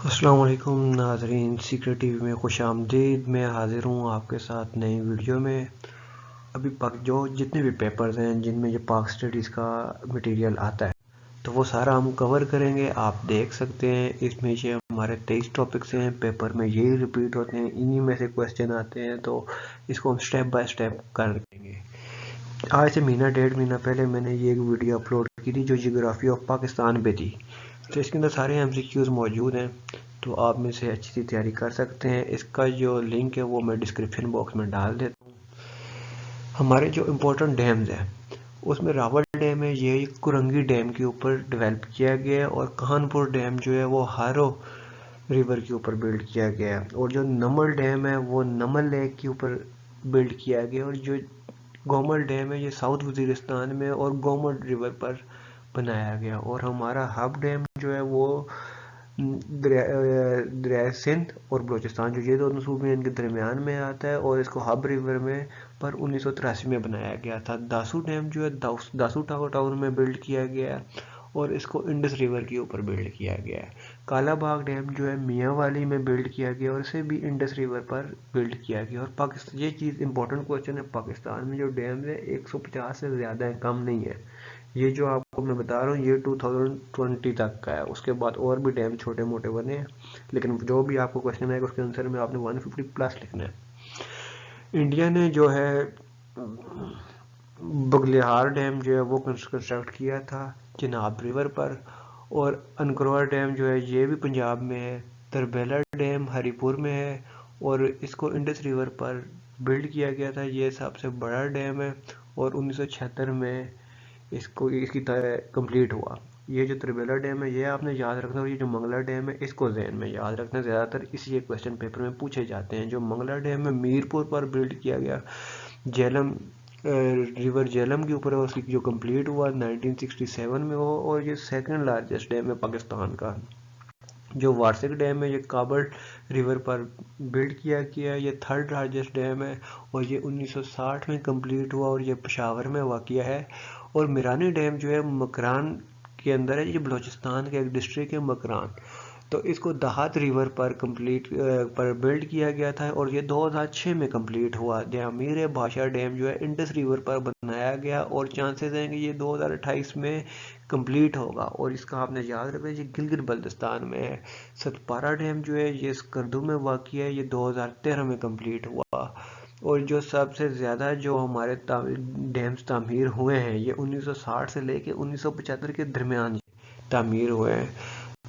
السلام علیکم ناظرین، سیکرٹ ٹی وی میں خوش آمدید۔ میں حاضر ہوں آپ کے ساتھ نئی ویڈیو میں۔ ابھی جو جتنے بھی پیپرز ہیں جن میں یہ پاک اسٹڈیز کا مٹیریل آتا ہے تو وہ سارا ہم کور کریں گے۔ آپ دیکھ سکتے ہیں اس میں یہ ہمارے 23 ٹاپکس ہیں، پیپر میں یہی ریپیٹ ہوتے ہیں، انہی میں سے کویسچن آتے ہیں، تو اس کو ہم سٹیپ بائی سٹیپ کر دیں گے۔ آج سے مہینہ ڈیڑھ مہینہ پہلے میں نے یہ ایک ویڈیو اپلوڈ کی تھی جو جغرافی آف پاکستان پہ تھی، تو اس کے اندر سارے ایم سی کیوز موجود ہیں، تو آپ میں سے اچھی سی تیاری کر سکتے ہیں۔ اس کا جو لنک ہے وہ میں ڈسکرپشن باکس میں ڈال دیتا ہوں۔ ہمارے جو امپورٹنٹ ڈیمز ہیں اس میں راول ڈیم ہے، یہ کرنگی ڈیم کے اوپر ڈیولپ کیا گیا ہے، اور کہانپور ڈیم جو ہے وہ ہارو ریور کے اوپر بلڈ کیا گیا ہے، اور جو نمل ڈیم ہے وہ نمل لیک کے اوپر بلڈ کیا گیا، اور جو گومل ڈیم ہے یہ ساؤتھ وزیرستان میں اور گومل ریور پر بنایا گیا، اور ہمارا ہب ڈیم جو ہے وہ دریائے سندھ اور بلوچستان جو یہ دونوں صوبے ان کے درمیان میں آتا ہے، اور اس کو ہب ریور میں پر 1983 میں بنایا گیا تھا۔ داسو ڈیم جو ہے داسو ٹاؤن میں بلڈ کیا گیا ہے، اور اس کو انڈس ریور کے اوپر بلڈ کیا گیا ہے۔ کالا باغ ڈیم جو ہے میاں والی میں بلڈ کیا گیا، اور اسے بھی انڈس ریور پر بلڈ کیا گیا۔ اور پاکستان، یہ چیز امپورٹنٹ کوشچن ہے، پاکستان میں جو ڈیم ہے 150 سے زیادہ ہے، کم نہیں ہے۔ یہ جو آپ کو میں بتا رہا ہوں یہ 2020 تک کا ہے، اس کے بعد اور بھی ڈیم چھوٹے موٹے بنے ہیں، لیکن جو بھی آپ کو کوشچن آئے گا اس کے آنسر میں آپ نے 150 پلس لکھنا ہے۔ انڈیا نے جو ہے بگلیہار ڈیم جو ہے وہ کنسٹرکٹ کیا تھا چناب ریور پر، اور انکروار ڈیم جو ہے یہ بھی پنجاب میں ہے۔ تربیلا ڈیم ہری پور میں ہے، اور اس کو انڈس ریور پر بلڈ کیا گیا تھا، یہ سب سے بڑا ڈیم ہے، اور 1976 میں اس کی کمپلیٹ ہوا۔ یہ جو تربیلا ڈیم ہے یہ آپ نے یاد رکھنا، اور یہ جو منگلا ڈیم ہے اس کو ذہن میں یاد رکھنا، زیادہ تر اسی ایک کویسچن پیپر میں پوچھے جاتے ہیں۔ جو منگلا ڈیم ہے میرپور پر بلڈ کیا گیا، جیلم ریور جیلم کے اوپر ہے، اس کی جو کمپلیٹ ہوا 1967 میں ہو، اور یہ سیکنڈ لارجسٹ ڈیم ہے پاکستان کا۔ جو وارسک ڈیم ہے یہ کابل ریور پر بلڈ کیا گیا، یہ تھرڈ لارجسٹ ڈیم ہے، اور یہ 1960 میں کمپلیٹ ہوا، اور یہ پشاور میں واقع ہے۔ اور میرانی ڈیم جو ہے مکران کے اندر ہے، یہ بلوچستان کا ایک ڈسٹرکٹ ہے مکران، تو اس کو دہات ریور پر بلڈ کیا گیا تھا، اور یہ 2006 میں کمپلیٹ ہوا۔ امیر بھاشا ڈیم جو ہے انڈس ریور پر بنایا گیا، اور چانسز ہیں کہ یہ 2028 میں کمپلیٹ ہوگا، اور اس کا آپ نے یاد رکھنا یہ گلگت بلتستان میں ہے۔ ستپارہ ڈیم جو ہے یہ اسکردو میں واقع ہے، یہ 2013 میں کمپلیٹ ہوا۔ اور جو سب سے زیادہ جو ہمارے ڈیمز تعمیر ہوئے ہیں یہ 1960 سے لے کے 1975 کے درمیان تعمیر ہوئے ہیں۔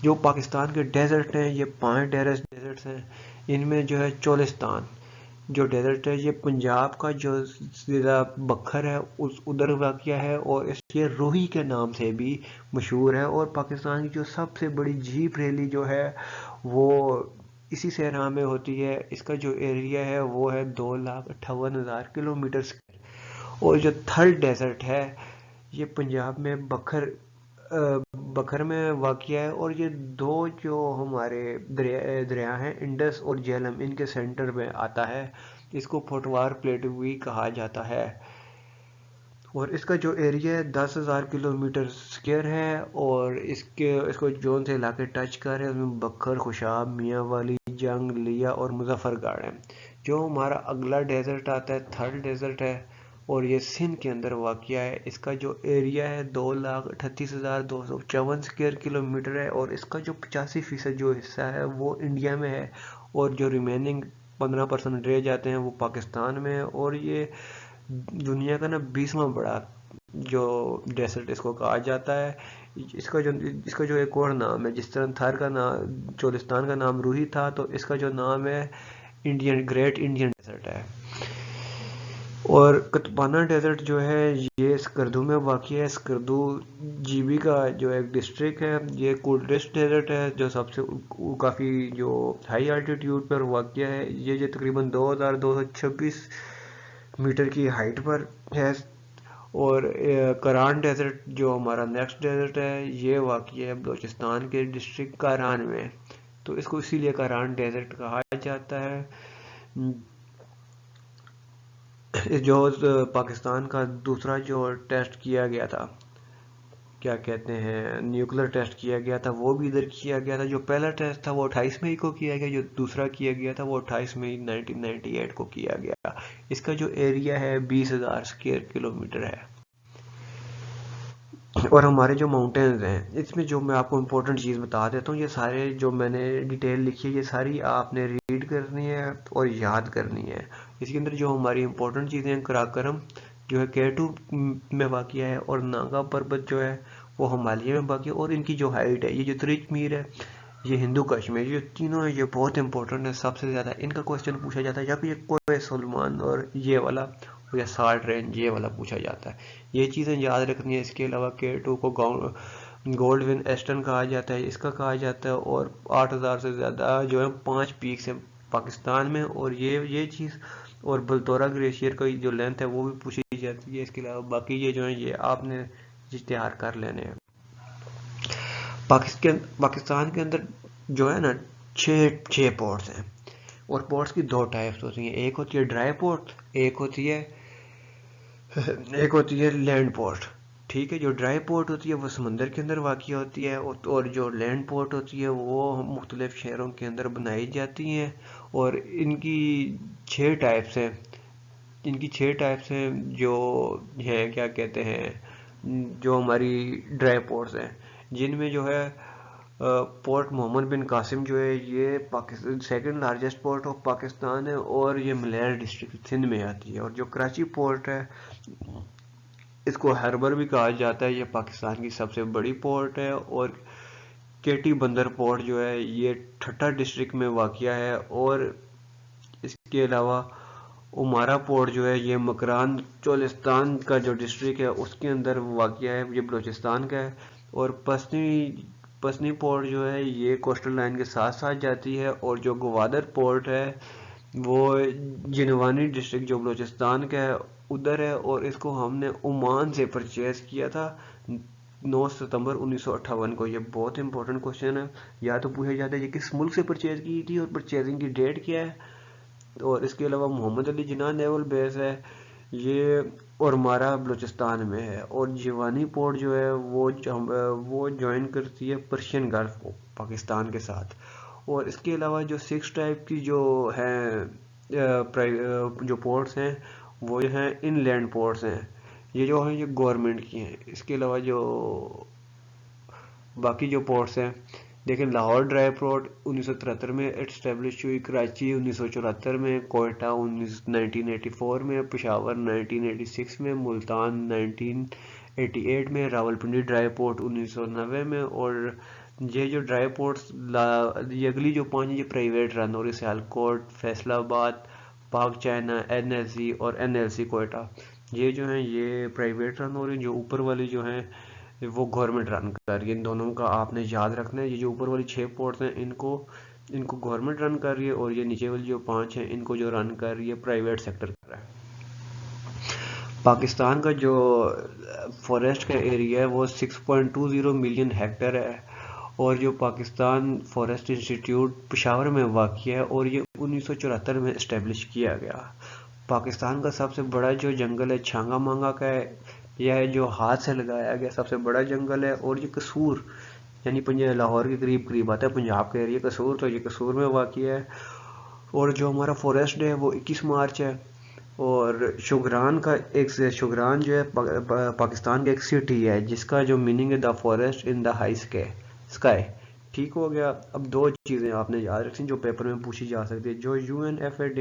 جو پاکستان کے ڈیزرٹ ہیں یہ 5 ڈیزرٹس ہیں، ان میں جو ہے چولستان جو ڈیزرٹ ہے یہ پنجاب کا جو ضلع بکھر ہے ادھر واقع ہے، اور اس یہ روہی کے نام سے بھی مشہور ہے۔ اور پاکستان کی جو سب سے بڑی جھیپ ریلی جو ہے وہ اسی صحرا میں ہوتی ہے، اس کا جو ایریا ہے وہ ہے 2,58,000 کلومیٹر۔ اور جو تھرڈ ڈیزرٹ ہے یہ پنجاب میں بکھر میں واقع ہے، اور یہ دو جو ہمارے دریا ہیں انڈس اور جہلم ان کے سینٹر میں آتا ہے، اس کو پھوٹوار پلیٹو بھی کہا جاتا ہے۔ اور اس کا جو ایریا ہے 10,000 کلومیٹر اسکوائر ہے، اور اس کو جون سے علاقے ٹچ کر رہے ہیں، اس میں بکھر، خوشاب، میاں والی، جنگ، لیا اور مظفر گڑھ ہے۔ جو ہمارا اگلا ڈیزرٹ آتا ہے تھرڈ ڈیزرٹ ہے، اور یہ سندھ کے اندر واقع ہے، اس کا جو ایریا ہے 2,38,254 اسکوائر کلومیٹر ہے، اور اس کا جو 85% جو حصہ ہے وہ انڈیا میں ہے، اور جو ریمیننگ 15% رہ جاتے ہیں وہ پاکستان میں ہے۔ اور یہ دنیا کا 20واں بڑا جو ڈیزرٹ اس کو کہا جاتا ہے۔ اس کا جو ایک اور نام ہے، جس طرح تھر کا نام چولستان کا نام روہی تھا، تو اس کا جو نام ہے گریٹ انڈین ڈیزرٹ ہے۔ اور کتپانا ڈیزرٹ جو ہے یہ اسکردو میں واقع ہے، اسکردو جی بی کا جو ایک ڈسٹرکٹ ہے، یہ کولڈسٹ ڈیزرٹ ہے جو سب سے کافی جو ہائی الٹیٹیوڈ پر واقع ہے، یہ تقریباً 2,226 میٹر کی ہائٹ پر ہے۔ اور کران ڈیزرٹ جو ہمارا نیکسٹ ڈیزرٹ ہے یہ واقع ہے بلوچستان کے ڈسٹرکٹ کاران میں، تو اس کو اسی لیے کاران ڈیزرٹ کہا جاتا ہے۔ جو پاکستان کا دوسرا جو ٹیسٹ کیا گیا تھا کیا کہتے ہیں نیوکلر ٹیسٹ کیا گیا تھا وہ بھی ادھر کیا گیا تھا. جو پہلا ٹیسٹ تھا وہ 28 مئی کو کیا گیا, جو دوسرا کیا گیا تھا وہ 28 مئی 1998 کو کیا گیا. اس کا جو ایریا ہے 20,000 اسکوائر کلومیٹر ہے. اور ہمارے جو ماؤنٹینز ہیں اس میں جو میں آپ کو امپورٹنٹ چیز بتا دیتا ہوں, یہ سارے جو میں نے ڈیٹیل لکھی ہے یہ ساری آپ نے ریڈ کرنی ہے اور یاد کرنی ہے. اس کے اندر جو ہماری امپورٹنٹ چیزیں ہیں, کراکرم جو ہے K2 میں واقع ہے, اور ناگا پربت جو ہے وہ ہمالیہ میں واقع ہے, اور ان کی جو ہائٹ ہے, یہ جو ترچ میر ہے, یہ ہندو کشمیر, یہ تینوں ہیں, یہ بہت امپورٹنٹ ہے. سب سے زیادہ ان کا کوشچن پوچھا جاتا ہے, یا پھر یہ کوہ سلیمان اور یہ والا یا سالٹ رینج یہ والا پوچھا جاتا ہے. یہ چیزیں یاد رکھنی ہے. اس کے علاوہ K2 کو گولڈ ون ایسٹرن کہا جاتا ہے, اس کا کہا جاتا ہے, اور 8,000 سے زیادہ جو ہے 5 پیکس ہیں پاکستان میں, اور یہ چیز, اور بلتورا گلیشیئر کا جو لینتھ ہے وہ بھی پوچھی جاتی ہے. اس کے علاوہ باقی یہ جو ہیں یہ آپ نے اشتہار کر لینے ہیں. پاکستان کے اندر جو ہے نا 6 پورٹس ہیں, اور پورٹس کی 2 ٹائپس ہوتی ہیں. ایک ہوتی ہے ڈرائی پورٹ, ایک ہوتی ہے لینڈ پورٹ. ٹھیک ہے, جو ڈرائی پورٹ ہوتی ہے وہ سمندر کے اندر واقع ہوتی ہے, اور جو لینڈ پورٹ ہوتی ہے وہ مختلف شہروں کے اندر بنائی جاتی ہیں. اور ان کی 6 ٹائپس ہیں. جو ہیں کیا کہتے ہیں, جو ہماری ڈرائی پورٹس ہیں, جن میں جو ہے پورٹ محمد بن قاسم جو ہے یہ second largest port of Pakistan ہے, اور یہ ملیال ڈسٹرکٹ سندھ میں آتی ہے. اور جو کراچی پورٹ ہے اس کو ہربر بھی کہا جاتا ہے, یہ پاکستان کی سب سے بڑی پورٹ ہے. اور کیٹی بندر پورٹ جو ہے یہ ٹھٹہ ڈسٹرکٹ میں واقع ہے. اور اس کے علاوہ امارا پورٹ جو ہے یہ مکران چولستان کا جو ڈسٹرکٹ ہے اس کے اندر واقع ہے, یہ بلوچستان کا ہے. اور پسنی پورٹ جو ہے یہ کوسٹل لائن کے ساتھ ساتھ جاتی ہے. اور جو گوادر پورٹ ہے وہ جنوانی ڈسٹرکٹ جو بلوچستان کا ہے ادھر ہے, اور اس کو ہم نے عمان سے پرچیز کیا تھا 9 ستمبر 1958 کو. یہ بہت امپورٹنٹ کوشچن ہے, یا تو پوچھا جاتا ہے یہ کس ملک سے پرچیز کی تھی اور پرچیزنگ کی ڈیٹ کیا ہے. اور اس کے علاوہ محمد علی جناح نیول بیس ہے یہ اور مارا بلوچستان میں ہے. اور جیوانی پورٹ جو ہے وہ جوائن کرتی ہے پرشین گلف کو پاکستان کے ساتھ. اور اس کے علاوہ جو 6 ٹائپ کی جو ہیں جو پورٹس ہیں وہ ہیں ان لینڈ پورٹس ہیں, یہ جو ہیں یہ گورنمنٹ کی ہیں. اس کے علاوہ جو باقی جو پورٹس ہیں دیکھیں, لاہور ڈرائی پورٹ 1973 میں اسٹیبلش ہوئی, کراچی 1974 میں, کوئٹہ 1984 میں, پشاور 1986 میں, ملتان 1988 میں, راولپنڈی ڈرائی پورٹ 1990 میں. اور یہ جو ڈرائی پورٹس یہ اگلی جو 5 یہ پرائیویٹ رن ہو رہی, سیالکوٹ, فیصل آباد, پاک چائنا, NLC اور NLC کوئٹہ, یہ جو ہیں یہ پرائیویٹ رن ہو رہی ہیں. جو اوپر والی جو ہیں وہ گورنمنٹ رن کر رہی ہے. ان دونوں کا آپ نے یاد رکھنا ہے. یہ جو اوپر والی 6 پورٹس ہیں ان کو گورنمنٹ رن کر رہی ہے, اور یہ نیچے والی جو 5 ہیں ان کو جو رن کر رہی ہے پرائیویٹ سیکٹر کر رہا ہے. پاکستان کا جو فوریسٹ کا ایریا ہے وہ 6.20 ملین ہیکٹر ہے, اور جو پاکستان فوریسٹ انسٹیٹیوٹ پشاور میں واقع ہے, اور یہ 1974 میں اسٹیبلش کیا گیا. پاکستان کا سب سے بڑا جو جنگل ہے چھانگا مانگا کا ہے, یہ ہے جو ہاتھ سے لگایا گیا سب سے بڑا جنگل ہے. اور یہ قصور یعنی لاہور کے قریب آتا ہے, پنجاب کا ایریا قصور, تو یہ قصور میں واقع ہے. اور جو ہمارا فوریسٹ ڈے ہے وہ 21 مارچ ہے. اور شگران جو ہے پاکستان کا ایک سٹی ہے جس کا جو میننگ ہے the forest in the high sky. ٹھیک ہو گیا. اب 2 چیزیں آپ نے یاد رکھیں جو پیپر میں پوچھی جا سکتی ہے. جو UNFAD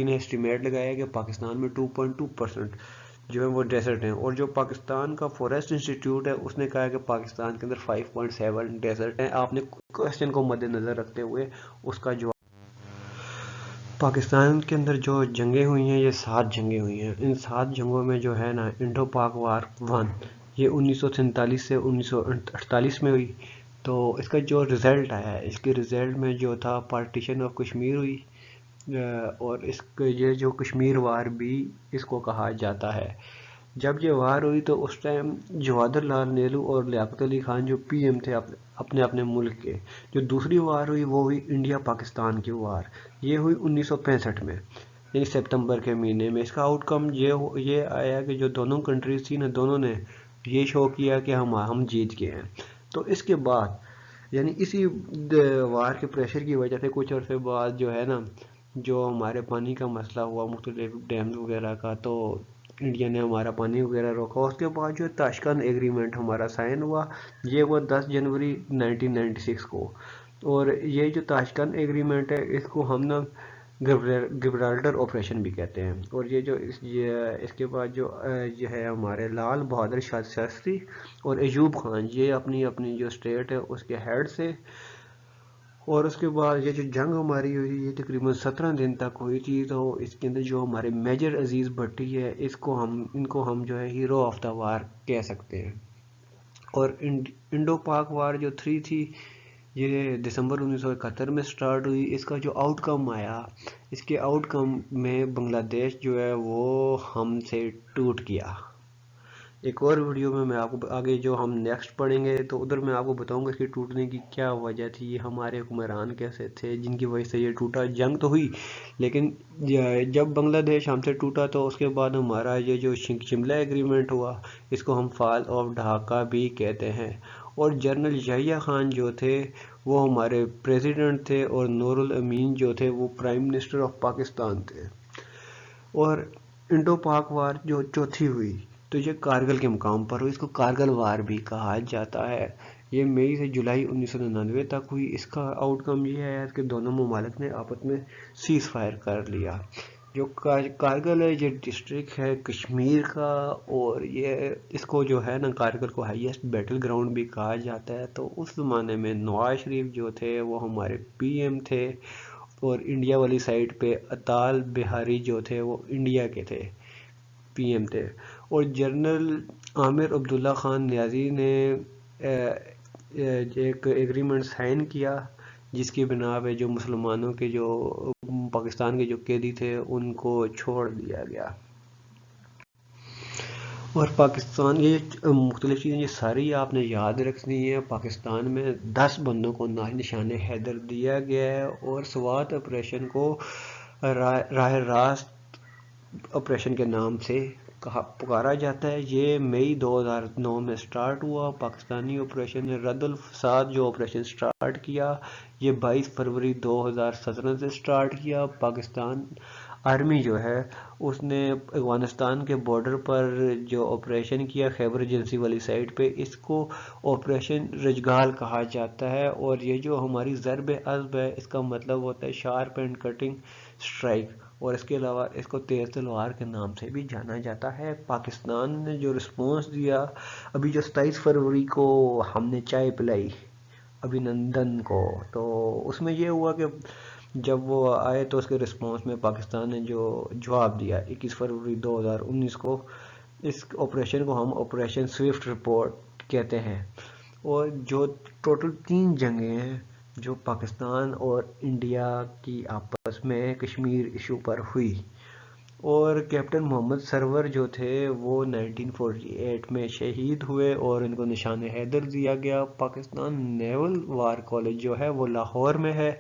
نے اسٹیمیٹ لگایا کہ پاکستان میں 2.2% جو ہے وہ ڈیزرٹ ہیں, اور جو پاکستان کا فوریسٹ انسٹیٹیوٹ ہے اس نے کہا کہ پاکستان کے اندر 5.7 ڈیزرٹ ہیں. آپ نے کوشچن کو مد نظر رکھتے ہوئے اس کا جواب. پاکستان کے اندر جو جنگیں ہوئی ہیں یہ 7 جنگیں ہوئی ہیں. ان 7 جنگوں میں جو ہے نا انڈو پاک وار 1 یہ 1947 سے 1948 میں ہوئی. تو اس کا جو رزلٹ آیا ہے, اس کے رزلٹ میں جو تھا پارٹیشن آف کشمیر ہوئی, اور یہ جو کشمیر وار بھی اس کو کہا جاتا ہے. جب یہ وار ہوئی تو اس ٹائم جواہر لال نہرو اور لیاقت علی خان جو PM تھے اپنے ملک کے. جو دوسری وار ہوئی وہ ہوئی انڈیا پاکستان کی وار, یہ ہوئی 1965 میں یعنی سپتمبر کے مہینے میں. اس کا آؤٹ کم یہ آیا کہ جو دونوں کنٹریز تھی نا, دونوں نے یہ شو کیا کہ ہم جیت گئے ہیں. تو اس کے بعد یعنی اسی وار کے پریشر کی وجہ سے کچھ عرصے بعد جو ہے نا جو ہمارے پانی کا مسئلہ ہوا مختلف ڈیمز وغیرہ کا، تو انڈیا نے ہمارا پانی وغیرہ روکا. اس کے بعد جو تاشقند ایگریمنٹ ہمارا سائن ہوا، یہ ہوا 10 جنوری 1996 کو. اور یہ جو تاشقند ایگریمنٹ ہے اس کو ہم نا گبرالٹر آپریشن بھی کہتے ہیں. اور یہ جو اس کے بعد جو ہے ہمارے لال بہادر شاستری اور ایوب خان، یہ اپنی اپنی جو اسٹیٹ ہے اس کے ہیڈ سے. اور اس کے بعد یہ جو جنگ ہماری ہوئی یہ تقریباً 17 دن تک ہوئی تھی. تو اس کے اندر جو ہمارے میجر عزیز بھٹی ہے ان کو ہم جو ہے ہیرو آف دا وار کہہ سکتے ہیں. اور انڈو پاک وار جو 3 تھی یہ دسمبر 1971 میں سٹارٹ ہوئی. اس کا جو آؤٹ کم آیا، اس کے آؤٹ کم میں بنگلہ دیش جو ہے وہ ہم سے ٹوٹ گیا. ایک اور ویڈیو میں آپ کو آگے جو ہم نیکسٹ پڑھیں گے تو ادھر میں آپ کو بتاؤں گا کہ ٹوٹنے کی کیا وجہ تھی، یہ ہمارے حکمران کیسے تھے جن کی وجہ سے یہ ٹوٹا. جنگ تو ہوئی لیکن جب بنگلہ دیش ہم سے ٹوٹا تو اس کے بعد ہمارا یہ جو شملہ ایگریمنٹ ہوا اس کو ہم فال آف ڈھاکہ بھی کہتے ہیں. اور جنرل یحییٰ خان جو تھے وہ ہمارے پریزیڈنٹ تھے اور نور الامین جو تھے وہ پرائم منسٹر آف پاکستان تھے. اور انڈو پاک وار جو چوتھی ہوئی تو یہ کارگل کے مقام پر ہوئی. اس کو کارگل وار بھی کہا جاتا ہے. یہ مئی سے جولائی 1999 تک ہوئی. اس کا آؤٹ کم یہ ہے کہ دونوں ممالک نے آپس میں سیز فائر کر لیا. جو کارگل ہے یہ ڈسٹرکٹ ہے کشمیر کا، اور یہ اس کو جو ہے نا کارگل کو ہائیسٹ بیٹل گراؤنڈ بھی کہا جاتا ہے. تو اس زمانے میں نواز شریف جو تھے وہ ہمارے پی ایم تھے، اور انڈیا والی سائڈ پہ اٹال بہاری جو تھے وہ انڈیا کے تھے، پی ایم تھے. اور جنرل عامر عبداللہ خان نیازی نے ایک ایگریمنٹ سائن کیا جس کی بنا پہ جو مسلمانوں کے جو پاکستان کے جو قیدی تھے ان کو چھوڑ دیا گیا. اور پاکستان یہ مختلف چیزیں یہ ساری آپ نے یاد رکھنی ہے. پاکستان میں 10 بندوں کو نشان حیدر دیا گیا ہے، اور سوات آپریشن کو راہ راست آپریشن کے نام سے پکارا جاتا ہے. یہ مئی 2009 میں سٹارٹ ہوا. پاکستانی آپریشن رد الفساد جو آپریشن سٹارٹ کیا یہ 22 فروری 2017 سے سٹارٹ کیا. پاکستان آرمی جو ہے اس نے افغانستان کے بارڈر پر جو آپریشن کیا خیبر ایجنسی والی سائٹ پہ، اس کو آپریشن رجگال کہا جاتا ہے. اور یہ جو ہماری ضرب عضب ہے اس کا مطلب ہوتا ہے شارپ اینڈ کٹنگ سٹرائک، اور اس کے علاوہ اس کو تیز تلوار کے نام سے بھی جانا جاتا ہے. پاکستان نے جو رسپانس دیا، ابھی جو 27 فروری کو ہم نے چائے پلائی ابھینندن کو، تو اس میں یہ ہوا کہ جب وہ آئے تو اس کے رسپانس میں پاکستان نے جو جواب دیا 21 فروری 2019 کو. اس آپریشن کو ہم آپریشن سوئفٹ رپورٹ کہتے ہیں. اور جو ٹوٹل 3 جنگیں ہیں جو پاکستان اور انڈیا کی آپس میں کشمیر ایشو پر ہوئی. اور کیپٹن محمد سرور جو تھے وہ 1948 میں شہید ہوئے اور ان کو نشان حیدر دیا گیا. پاکستان نیول وار کالج جو ہے وہ لاہور میں ہے.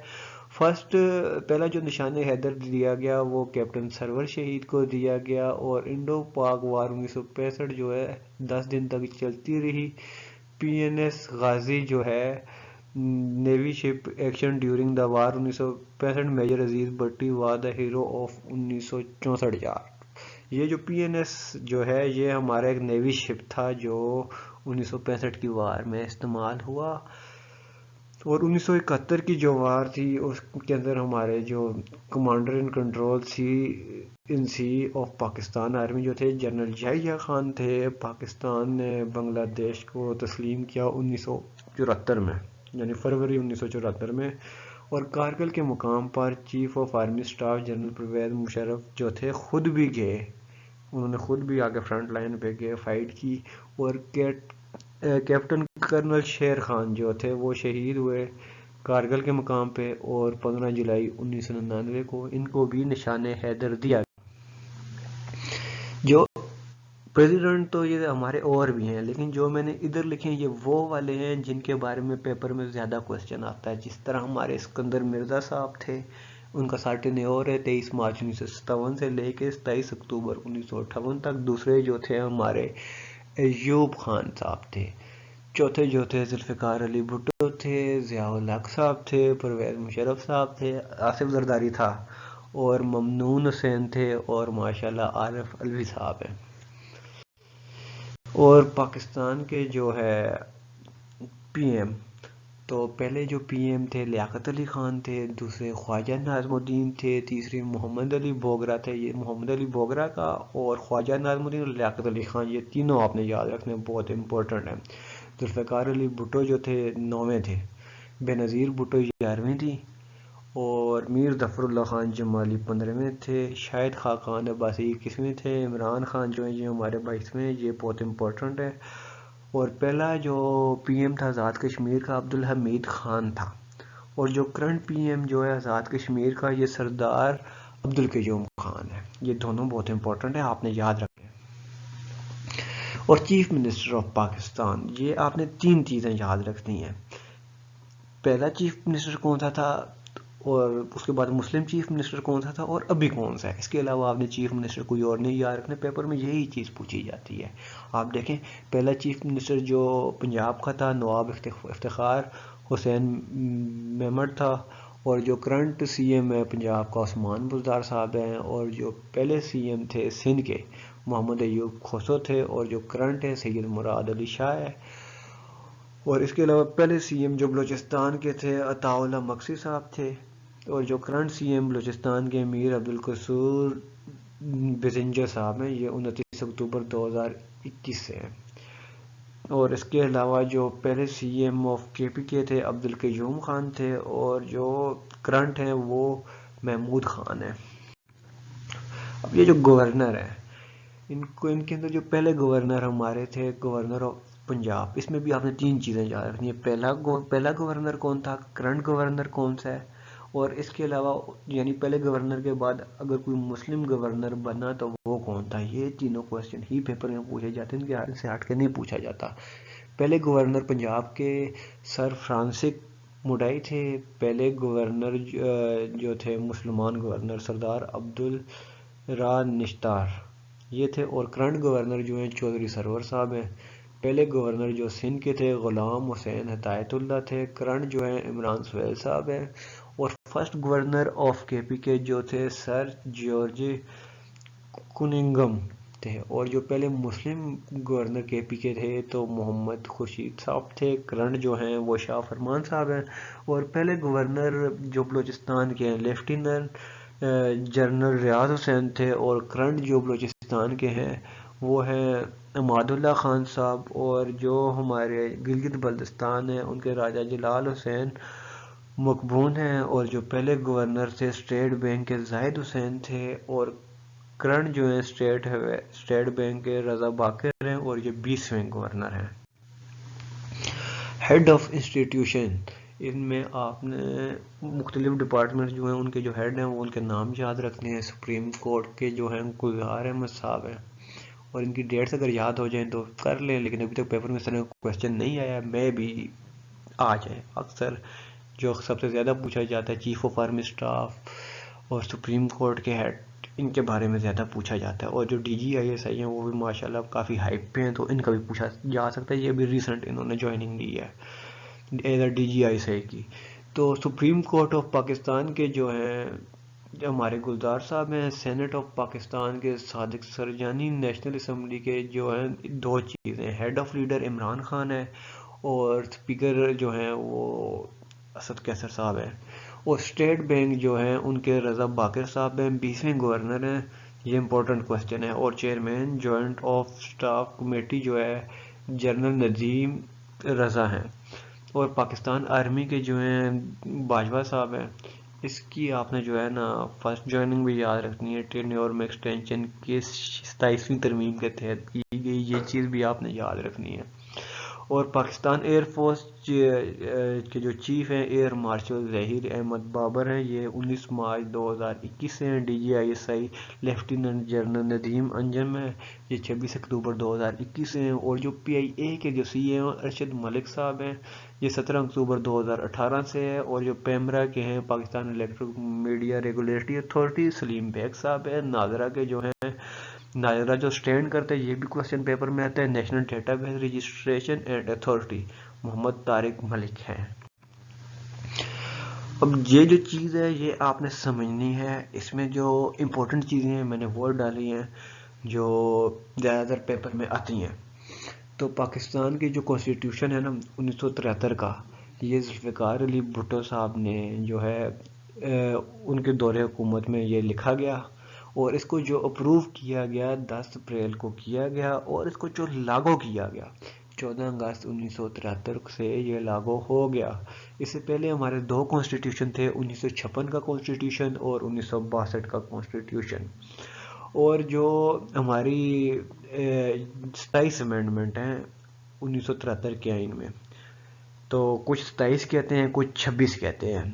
پہلا جو نشان حیدر دیا گیا وہ کیپٹن سرور شہید کو دیا گیا. اور انڈو پاک وار 1965 جو ہے 10 دن تک چلتی رہی. پی این ایس غازی جو ہے navy ship action during the war 1965، major Aziz Bhatti was the hero of 1964 یار. یہ جو پی این ایس جو ہے یہ ہمارا ایک نیوی شپ تھا جو 1965 کی وار میں استعمال ہوا. اور 1971 کی جو وار تھی اس کے اندر ہمارے جو commander in control C of Pakistan army جو تھے جنرل یحییٰ خان تھے. پاکستان نے بنگلہ دیش کو تسلیم کیا 1974 میں، یعنی فروری 1974 میں. اور کارگل کے مقام پر chief of army staff general Pervez Musharraf جو تھے خود بھی گئے، انہوں نے خود بھی آگے فرنٹ لائن پہ گئے، فائٹ کی. اور کیپٹن کرنل شیر خان جو تھے وہ شہید ہوئے کارگل کے مقام پہ. اور 15 جولائی 1999 کو ان کو بھی نشان حیدر دیا. جو پریزیڈنٹ تو یہ ہمارے اور بھی ہیں، لیکن جو میں نے ادھر لکھے ہیں یہ وہ والے ہیں جن کے بارے میں پیپر میں زیادہ کوسچن آتا ہے. جس طرح ہمارے اسکندر مرزا صاحب تھے، ان کا سارٹن اور ہے 23 مارچ 1957 سے لے کے 27 اکتوبر 1958 تک. دوسرے جو تھے ہمارے ایوب خان صاحب تھے، چوتھے جو تھے ذوالفقار علی بھٹو تھے، ضیاء الحق صاحب تھے، پرویز مشرف صاحب تھے، آصف زرداری تھا، اور ممنون حسین تھے، اور ماشاءاللہ عارف علوی صاحب ہیں۔ اور پاکستان کے جو ہے پی ایم، تو پہلے جو پی ایم تھے لیاقت علی خان تھے، دوسرے خواجہ ناظم الدین تھے، تیسرے محمد علی بوگرا تھے۔ یہ محمد علی بوگرا کا اور خواجہ ناظم الدین اور لیاقت علی خان، یہ تینوں آپ نے یاد رکھنے، بہت امپورٹنٹ ہیں۔ ذوالفقار علی بھٹو جو تھے 9ویں تھے، بے نظیر بھٹو 11ویں تھی، اور میر ظفر اللہ خان جمالی 15ویں تھے، شاہد خاقان عباسی 21ویں تھے، عمران خان جو ہیں یہ ہمارے 22ویں، یہ بہت امپورٹنٹ ہے۔ اور پہلا جو پی ایم تھا آزاد کشمیر کا عبدالحمید خان تھا، اور جو کرنٹ پی ایم جو ہے آزاد کشمیر کا یہ سردار عبدالقیوم خان ہے۔ یہ دونوں بہت امپورٹنٹ ہیں، آپ نے یاد رکھیں۔ اور چیف منسٹر آف پاکستان، یہ آپ نے 3 چیزیں یاد رکھنی ہیں۔ پہلا چیف منسٹر کون سا تھا، اور اس کے بعد مسلم چیف منسٹر کون سا تھا، اور ابھی کون سا ہے۔ اس کے علاوہ آپ نے چیف منسٹر کوئی اور نہیں یاد رکھنے، پیپر میں یہی چیز پوچھی جاتی ہے۔ آپ دیکھیں پہلا چیف منسٹر جو پنجاب کا تھا نواب افتخار حسین میمٹ تھا، اور جو کرنٹ سی ایم ہے پنجاب کا عثمان بزدار صاحب ہیں، اور جو پہلے سی ایم تھے سندھ کے محمد ایوب کھوسو تھے، اور جو کرنٹ ہے سید مراد علی شاہ ہے۔ اور اس کے علاوہ پہلے سی ایم جو بلوچستان کے تھے عطاء اللہ مقصی صاحب تھے، اور جو کرنٹ سی ایم بلوچستان کے میر عبدالقصور بزنجر صاحب ہیں، یہ 29 اکتوبر 2021 سے ہیں۔ اور اس کے علاوہ جو پہلے سی ایم آف کے پی کے تھے عبدالقیوم خان تھے، اور جو کرنٹ ہیں وہ محمود خان ہیں۔ اب یہ جو گورنر ہیں، ان کے اندر جو پہلے گورنر ہمارے تھے گورنر آف پنجاب، اس میں بھی آپ نے 3 چیزیں یاد رکھنی ہیں۔ پہلا گورنر کون تھا، کرنٹ گورنر کون سا ہے، اور اس کے علاوہ یعنی پہلے گورنر کے بعد اگر کوئی مسلم گورنر بنا تو وہ کون تھا۔ یہ تینوں کوسچن ہی پیپر میں پوچھے جاتے ہیں، ان کے حال سے ہٹ کے نہیں پوچھا جاتا۔ پہلے گورنر پنجاب کے سر فرانسس مڈائی تھے، پہلے گورنر جو تھے مسلمان گورنر سردار عبدالرا نشتار یہ تھے، اور کرنٹ گورنر جو ہیں چودھری سرور صاحب ہیں۔ پہلے گورنر جو سندھ کے تھے غلام حسین ہدایت اللہ تھے، کرنٹ جو ہیں عمران سہیل صاحب ہیں۔ اور فرسٹ گورنر آف کے پی کے جو تھے سر جارج کننگھم تھے، اور جو پہلے مسلم گورنر کے پی کے تھے تو محمد خورشید صاحب تھے، کرنٹ جو ہیں وہ شاہ فرمان صاحب ہیں۔ اور پہلے گورنر جو بلوچستان کے ہیں لیفٹیننٹ جنرل ریاض حسین تھے، اور کرنٹ جو بلوچستان کے ہیں وہ ہیں عماد اللہ خان صاحب، اور جو ہمارے گلگت بلتستان ہیں ان کے راجہ جلال حسین مقبون ہیں، اور جو پہلے گورنر تھے اسٹیٹ بینک کے زاہد حسین تھے، اور کرنٹ جو ہیں اسٹیٹ بینک کے رضا باقر ہیں، اور یہ 20ویں گورنر ہیں۔ ہیڈ آف انسٹیٹیوشن، ان میں آپ نے مختلف ڈپارٹمنٹ جو ہیں ان کے جو ہیڈ ہیں وہ ان کے نام یاد رکھنے ہیں۔ سپریم کورٹ کے جو ہیں گلزار احمد صاحب ہیں، اور ان کی ڈیٹس اگر یاد ہو جائیں تو کر لیں، لیکن ابھی تک پیپر میں اس طرح کوشچن نہیں آیا، میں بھی آ جائے۔ اکثر جو سب سے زیادہ پوچھا جاتا ہے چیف آف آرمی اسٹاف اور سپریم کورٹ کے ہیڈ، ان کے بارے میں زیادہ پوچھا جاتا ہے۔ اور جو ڈی جی آئی ایس آئی ہیں وہ بھی ماشاءاللہ کافی ہائپ پہ ہیں، تو ان کا بھی پوچھا جا سکتا ہے۔ یہ بھی ریسنٹ انہوں نے جوائننگ لی ہے as a D G I S I کی۔ تو سپریم کورٹ آف پاکستان کے جو ہیں جو ہمارے گلزار صاحب ہیں، سینٹ آف پاکستان کے صادق سرجانی، نیشنل اسمبلی کے جو ہیں 2 چیزیں، head of leader Imran Khan ہے، اور اسپیکر جو ہیں وہ اسد کیسر صاحب ہیں۔ اور اسٹیٹ بینک جو ہیں ان کے رضا باقر صاحب ہیں، 20ویں گورنر ہیں، یہ امپورٹنٹ کوسچن ہے۔ اور chairman joint of staff committee جو ہے جنرل ندیم رضا ہیں۔ اور پاکستان آرمی کے جو ہیں باجوہ صاحب ہیں، اس کی آپ نے جو ہے نا فرسٹ جوائننگ بھی یاد رکھنی ہے، ٹینیور میں ایکسٹینشن کی 27ویں ترمیم کے تحت کی گئی، یہ چیز بھی آپ نے یاد رکھنی ہے۔ اور پاکستان ایئر فورس کے جو چیف ہیں ایئر مارشل ظہیر احمد بابر ہیں، یہ 19 مارچ 2021 سے ہیں۔ D G I S I lieutenant general Nadeem Anjum ہیں، یہ 26 اکتوبر 2021 سے ہیں۔ اور جو پی آئی اے کے جو سی اے ہیں ارشد ملک صاحب ہیں، یہ 17 اکتوبر 2018 سے ہے۔ اور جو پیمرا کے ہیں Pakistan electric media regulatory authority, Saleem Baig صاحب ہیں۔ ناظرہ کے جو ہیں ناظرہ جو اسٹینڈ کرتے ہیں یہ بھی کوشچن پیپر میں آتا ہے. National database registration and authority Muhammad Tariq Malik ہے. اب یہ جو چیز ہے یہ آپ نے سمجھنی ہے. اس میں جو امپورٹنٹ چیزیں ہیں میں نے وہ ڈالی ہیں جو زیادہ تر پیپر میں آتی ہیں. تو پاکستان کی جو کانسٹیٹیوشن ہے نا 1973 کا، یہ ذوالفقار علی بھٹو صاحب نے جو ہے ان کے دور حکومت میں یہ لکھا گیا، اور اس کو جو اپروو کیا گیا 10 اپریل کو کیا گیا، اور اس کو جو لاگو کیا گیا 14 اگست 1973 سے یہ لاگو ہو گیا. اس سے پہلے ہمارے 2 کانسٹیٹیوشن تھے، 1956 کا کانسٹیٹیوشن اور 1962 کا کانسٹیٹیوشن. اور جو ہماری 27 امینڈمنٹ ہیں 1973 کے آئین میں، تو کچھ 27 کہتے ہیں، کچھ 26 کہتے ہیں.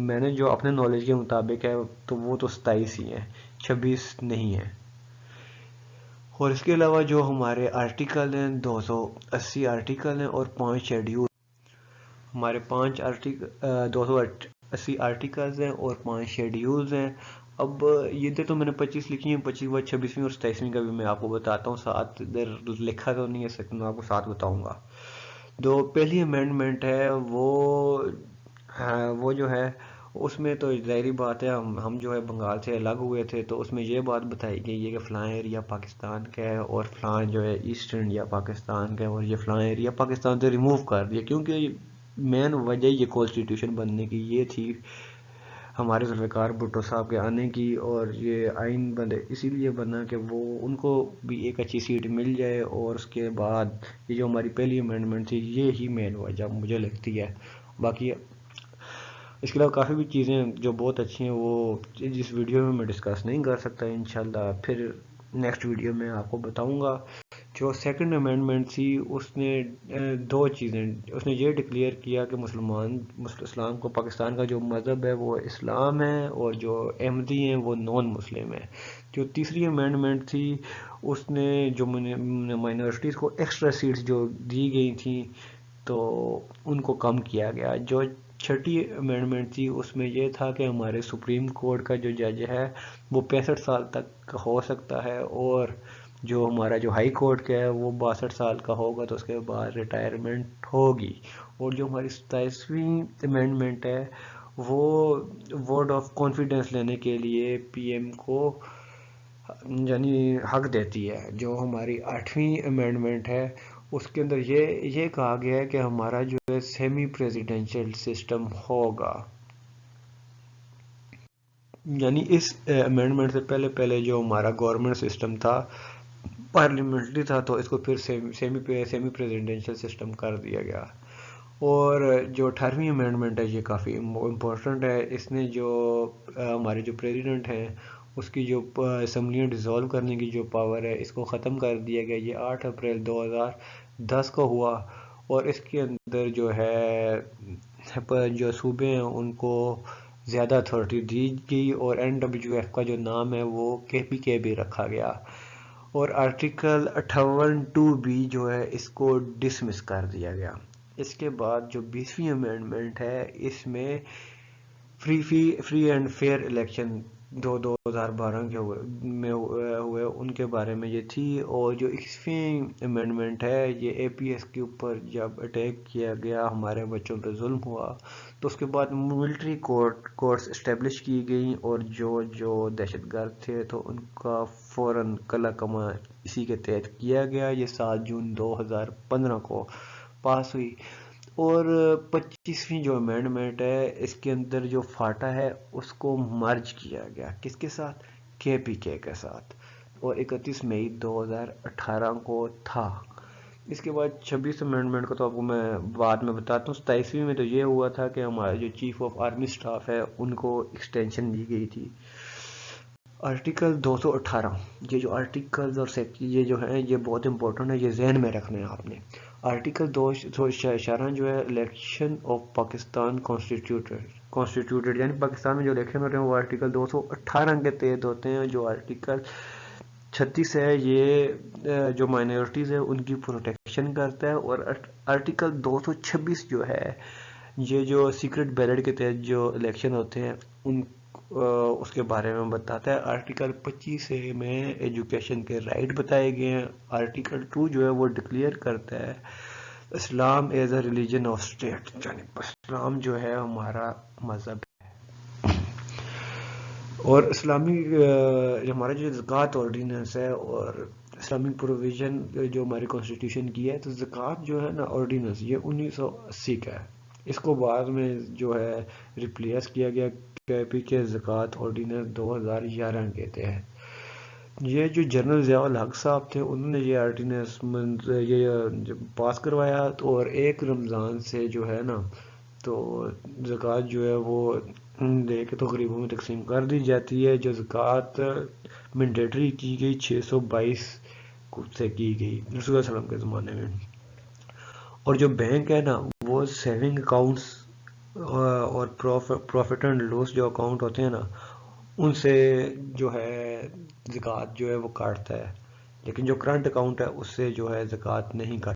میں نے جو اپنے نالج کے مطابق ہے تو وہ تو 27 ہی ہیں، 26 نہیں ہیں. اور اس کے علاوہ جو ہمارے آرٹیکل ہیں 280 آرٹیکل ہیں اور 5 شیڈیول. ہمارے 280 آرٹیکلز ہیں اور 5 شیڈیولز ہیں. اب یہ تو میں نے 25 لکھی ہیں، 25 26ویں اور 27ویں کا بھی میں آپ کو بتاتا ہوں. ساتھ ادھر لکھا تو نہیں ہے، میں آپ کو ساتھ بتاؤں گا. جو پہلی امینڈمنٹ ہے وہ جو ہے اس میں تو ظاہری بات ہے ہم جو ہے بنگال سے الگ ہوئے تھے، تو اس میں یہ بات بتائی گئی ہے کہ فلاں ایریا پاکستان کا ہے اور فلاں جو ہے ایسٹرن انڈیا پاکستان کا ہے، اور یہ فلاں ایریا پاکستان سے ریموو کر دیا. کیونکہ مین وجہ یہ کانسٹیٹیوشن بننے کی یہ تھی ہمارے ذوالفقار بھٹو صاحب کے آنے کی، اور یہ آئین بندے اسی لیے بنا کہ وہ ان کو بھی ایک اچھی سیٹ مل جائے. اور اس کے بعد یہ جو ہماری پہلی امینڈمنٹ تھی یہ ہی مین وجہ مجھے لگتی ہے. باقی اس کے علاوہ کافی بھی چیزیں جو بہت اچھی ہیں وہ جس ویڈیو میں ڈسکس نہیں کر سکتا، انشاءاللہ پھر نیکسٹ ویڈیو میں آپ کو بتاؤں گا. جو سیکنڈ امینڈمنٹ تھی اس نے 2 چیزیں، اس نے یہ ڈکلیئر کیا کہ اسلام کو پاکستان کا جو مذہب ہے وہ اسلام ہے، اور جو احمدی ہیں وہ نان مسلم ہیں. جو تیسری امینڈمنٹ تھی اس نے جو مائنورٹیز کو ایکسٹرا سیٹس جو دی گئی تھیں تو ان کو کم کیا گیا. جو چھٹی امینڈمنٹ تھی اس میں یہ تھا کہ ہمارے سپریم کورٹ کا جو جج ہے وہ 65 سال تک ہو سکتا ہے، اور جو ہمارا جو ہائی کورٹ کا ہے وہ 62 سال کا ہوگا، تو اس کے بعد ریٹائرمنٹ ہوگی. اور جو ہماری 27ویں امینڈمنٹ ہے وہ ووٹ آف کانفیڈنس لینے کے لیے پی ایم کو یعنی حق دیتی ہے. جو ہماری 8ویں امینڈمنٹ ہے اس کے اندر یہ کہا گیا ہے کہ ہمارا جو ہے سیمی پریزیڈنشل سسٹم ہوگا. یعنی اس امینڈمنٹ سے پہلے جو ہمارا گورنمنٹ سسٹم تھا پارلیمنٹری تھا، تو اس کو پھر سیمی پریزیڈنشل سسٹم کر دیا گیا. اور جو 18ویں امینڈمنٹ ہے یہ کافی امپورٹنٹ ہے. اس نے جو ہمارے جو پریزیڈنٹ ہیں اس کی جو اسمبلیاں ڈیزالو کرنے کی جو پاور ہے اس کو ختم کر دیا گیا. یہ 8 اپریل 2010 کو ہوا، اور اس کے اندر جو ہے جو صوبے ہیں ان کو زیادہ اتھارٹی دی گئی، اور NWF کا جو نام ہے وہ KPK بھی رکھا گیا. اور آرٹیکل 58(2)B جو ہے اس کو ڈسمس کر دیا گیا. اس کے بعد جو 20ویں امینڈمنٹ ہے اس میں فری اینڈ فیئر الیکشن 2012 کے ہوئے ان کے بارے میں یہ تھی. اور جو 21ویں امینڈمنٹ ہے یہ APS کے اوپر جب اٹیک کیا گیا، ہمارے بچوں پہ ظلم ہوا، تو اس کے بعد ملٹری کورٹس اسٹیبلش کی گئیں، اور جو دہشت گرد تھے تو ان کا فوراً کلا کما اسی کے تحت کیا گیا. یہ 7 جون 2015 کو پاس ہوئی. اور 25ویں جو امینڈمنٹ ہے اس کے اندر جو فاٹا ہے اس کو مرج کیا گیا، کس کے ساتھ؟ KPK کے ساتھ، اور 31 مئی 2018 کو تھا. اس کے بعد 26 امینڈمنٹ کو تو آپ کو میں بعد میں بتاتا ہوں. 27ویں میں تو یہ ہوا تھا کہ ہمارے جو چیف آف آرمی سٹاف ہے ان کو ایکسٹینشن دی گئی تھی. آرٹیکل 218، یہ جو آرٹیکلز اور یہ جو ہیں یہ بہت امپورٹنٹ ہے، یہ ذہن میں رکھنا ہے آپ نے. آرٹیکل 218 جو ہے الیکشن آف پاکستان کانسٹیٹیوٹڈ، یعنی پاکستان میں جو الیکشن ہوتے ہیں وہ آرٹیکل 218 کے تحت ہوتے ہیں. جو آرٹیکل 36 ہے یہ جو مائنورٹیز ہے ان کی پروٹیکشن کرتا ہے. اور آرٹیکل 226 جو ہے یہ جو سیکرٹ بیلٹ کے تحت جو الیکشن ہوتے ہیں ان اس کے بارے میں بتاتا ہے۔ آرٹیکل 25 میں ایجوکیشن کے رائٹ بتائے گئے ہیں۔ آرٹیکل 2 جو ہے وہ ڈکلیئر کرتا ہے Islam as a religion of state, یعنی اسلام جو ہے ہمارا مذہب ہے۔ اور اسلامی ہمارا جو زکوٰۃ آرڈیننس ہے اور اسلامک پروویژن جو ہماری کانسٹیٹیوشن کی ہے، تو زکوٰۃ جو ہے نا آرڈیننس، یہ 1980 کا ہے۔ اس کو بعد میں جو ہے ریپلیس کیا گیا KP کے زکوٰۃ آرڈیننس 2011 کہتے ہیں۔ یہ جو جنرل ضیاء الحق صاحب تھے، انہوں نے یہ آرڈیننس یہ پاس کروایا، اور 1 رمضان سے جو ہے نا تو زکوٰۃ جو ہے وہ دے کے تو غریبوں میں تقسیم کر دی جاتی ہے۔ جو زکوٰۃ مینڈیٹری کی گئی 622 سے کی گئی رسول اللہ صلی اللہ علیہ وسلم کے زمانے میں۔ اور جو بینک ہے نا وہ سیونگ اکاؤنٹس اور پروفٹ اینڈ لاس جو اکاؤنٹ ہوتے ہیں نا ان سے جو ہے زکوٰۃ جو ہے وہ کاٹتا ہے، لیکن جو کرنٹ اکاؤنٹ ہے اس سے جو ہے زکوٰۃ نہیں کاٹتا۔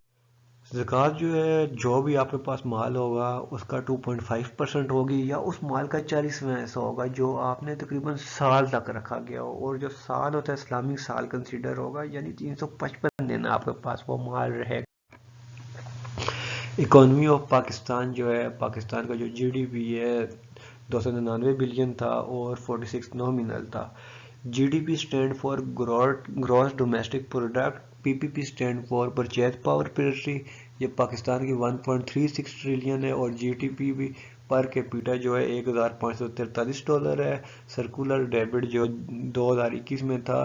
زکوٰۃ جو ہے جو بھی آپ کے پاس مال ہوگا اس کا 2.5% ہوگی، یا اس مال کا 40واں حصہ ہوگا جو آپ نے تقریباً سال تک رکھا گیا ہو، اور جو سال ہوتا ہے اسلامک سال کنسیڈر ہوگا، یعنی 355 دن آپ کے پاس وہ مال رہے گا۔ اکانومی آف پاکستان جو ہے، پاکستان کا جو GDP ہے 299 بلین تھا اور 46 نومینل تھا۔ GDP stand for gross domestic product, PPP stand for purchase power parity, یہ پاکستان کی 1.36 ٹریلین ہے، اور GDP بھی پر کیپیٹا جو ہے $1,543 ہے۔ سرکولر ڈیبٹ جو 2021 میں تھا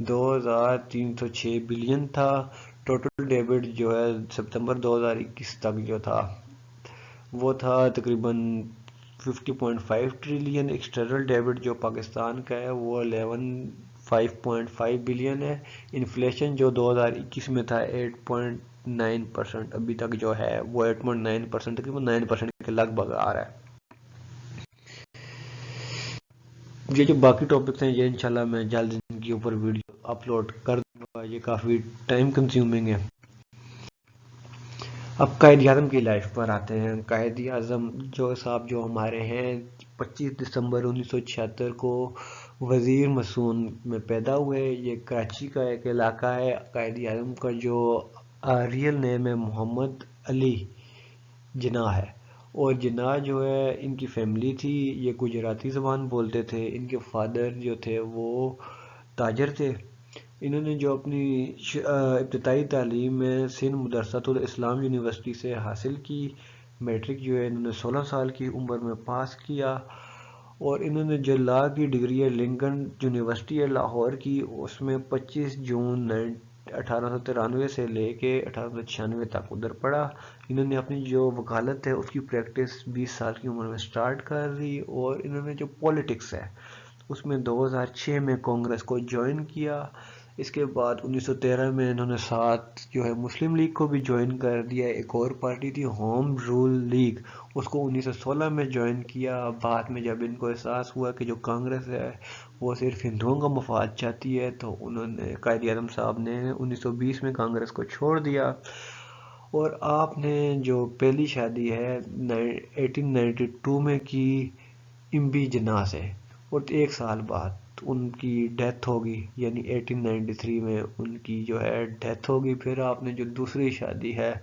2306 بلین تھا۔ ٹوٹل ڈیبٹ جو ہے ستمبر 2021 تک جو تھا وہ تھا تقریباً 50.5 ٹریلین۔ ایکسٹرنل ڈیبٹ جو پاکستان کا ہے وہ 5.5 بلین ہے۔ انفلیشن جو 2021 میں تھا 8.9%، ابھی تک جو ہے وہ 8.9%، تقریباً 9% کے لگ بھگ آ رہا ہے۔ یہ جو باقی ٹاپکس ہیں یہ انشاءاللہ میں جلد ان کے اوپر ویڈیو اپلوڈ کر دوں گا، یہ کافی ٹائم کنزیومنگ ہے۔ اب قائد اعظم کی لائف پر آتے ہیں۔ قائد اعظم جو صاحب جو ہمارے ہیں 25 دسمبر 1976 کو وزیر مسون میں پیدا ہوئے۔ یہ کراچی کا ایک علاقہ ہے۔ قائد اعظم کا جو ریئل نیم ہے محمد علی جناح ہے، اور جناح جو ہے ان کی فیملی تھی، یہ گجراتی زبان بولتے تھے۔ ان کے فادر جو تھے وہ تاجر تھے۔ انہوں نے جو اپنی ابتدائی تعلیم میں سندھ مدرسۃ الاسلام یونیورسٹی سے حاصل کی۔ میٹرک جو ہے انہوں نے 16 سال کی عمر میں پاس کیا، اور انہوں نے جو لا کی ڈگری ہے لنکن یونیورسٹی ہے لاہور کی، اس میں 25 جون 1893 سے لے کے 1896 تک ادھر پڑھا۔ انہوں نے اپنی جو وکالت ہے اس کی پریکٹس 20 سال کی عمر میں سٹارٹ کر دی، اور انہوں نے جو پولیٹکس ہے اس میں 2006 میں کانگریس کو جوائن کیا۔ اس کے بعد 1913 میں انہوں نے ساتھ جو ہے مسلم لیگ کو بھی جوائن کر دیا۔ ایک اور پارٹی تھی ہوم رول لیگ، اس کو 1916 میں جوائن کیا۔ بعد میں جب ان کو احساس ہوا کہ جو کانگریس ہے وہ صرف ہندوؤں کا مفاد چاہتی ہے، تو انہوں نے قائد اعظم صاحب نے 1920 میں کانگریس کو چھوڑ دیا، اور آپ نے جو پہلی شادی ہے 1892 میں کی امبی جناح سے، اور 1 سال بعد ان کی ڈیتھ ہوگی، یعنی 1893 میں ان کی جو ہے ڈیتھ ہوگی۔ پھر آپ نے جو دوسری شادی ہے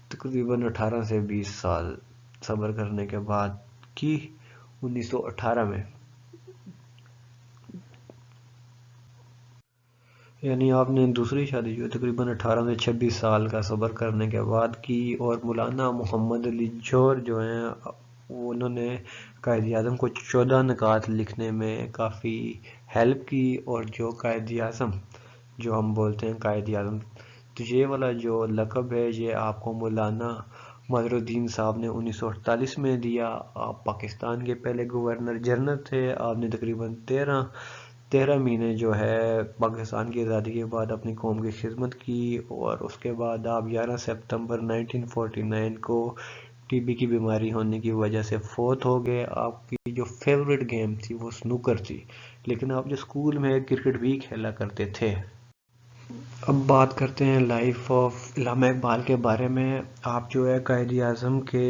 تقریباً 18 سے 20 سال صبر کرنے کے بعد کی 1918 میں، یعنی آپ نے دوسری شادی جو ہے تقریباً 18 سے 26 سال کا صبر کرنے کے بعد کی۔ اور مولانا محمد علی جوہر جو ہیں انہوں نے قائد اعظم کو 14 نکات لکھنے میں کافی ہیلپ کی، اور جو قائد اعظم جو ہم بولتے ہیں قائد اعظم، تو یہ والا جو لقب ہے یہ آپ کو مولانا مظہر الدین صاحب نے 1948 میں دیا۔ آپ پاکستان کے پہلے گورنر جنرل تھے۔ آپ نے تقریباً 13 مہینے جو ہے پاکستان کی آزادی کے بعد اپنی قوم کی خدمت کی، اور اس کے بعد آپ 11 سپتمبر 1949 کو TB کی بیماری ہونے کی وجہ سے فوت ہو گئے۔ آپ کی جو فیوریٹ گیم تھی وہ سنوکر تھی، لیکن آپ جو اسکول میں کرکٹ بھی کھیلا کرتے تھے۔ اب بات کرتے ہیں لائف آف علامہ اقبال کے بارے میں. آپ جو ہے قائد اعظم کے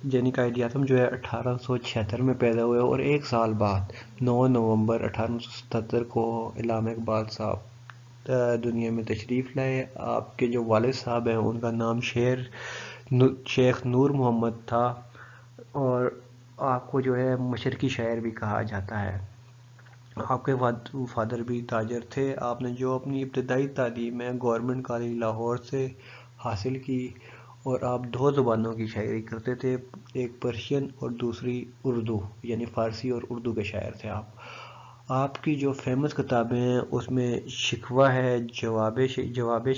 یعنی قائد اعظم جو ہے 1876 میں پیدا ہوئے اور ایک سال بعد 9 نومبر 1877 کو علامہ اقبال صاحب دنیا میں تشریف لائے. آپ کے جو والد صاحب ہیں ان کا نام شیخ نور محمد تھا اور آپ کو جو ہے مشرقی شاعر بھی کہا جاتا ہے. آپ کے فادر بھی تاجر تھے. آپ نے جو اپنی ابتدائی تعلیم ہے گورنمنٹ کالج لاہور سے حاصل کی اور آپ 2 زبانوں کی شاعری کرتے تھے, ایک پرشین اور دوسری اردو, یعنی فارسی اور اردو کے شاعر تھے آپ. آپ کی جو فیمس کتابیں ہیں اس میں شکوہ ہے, جواب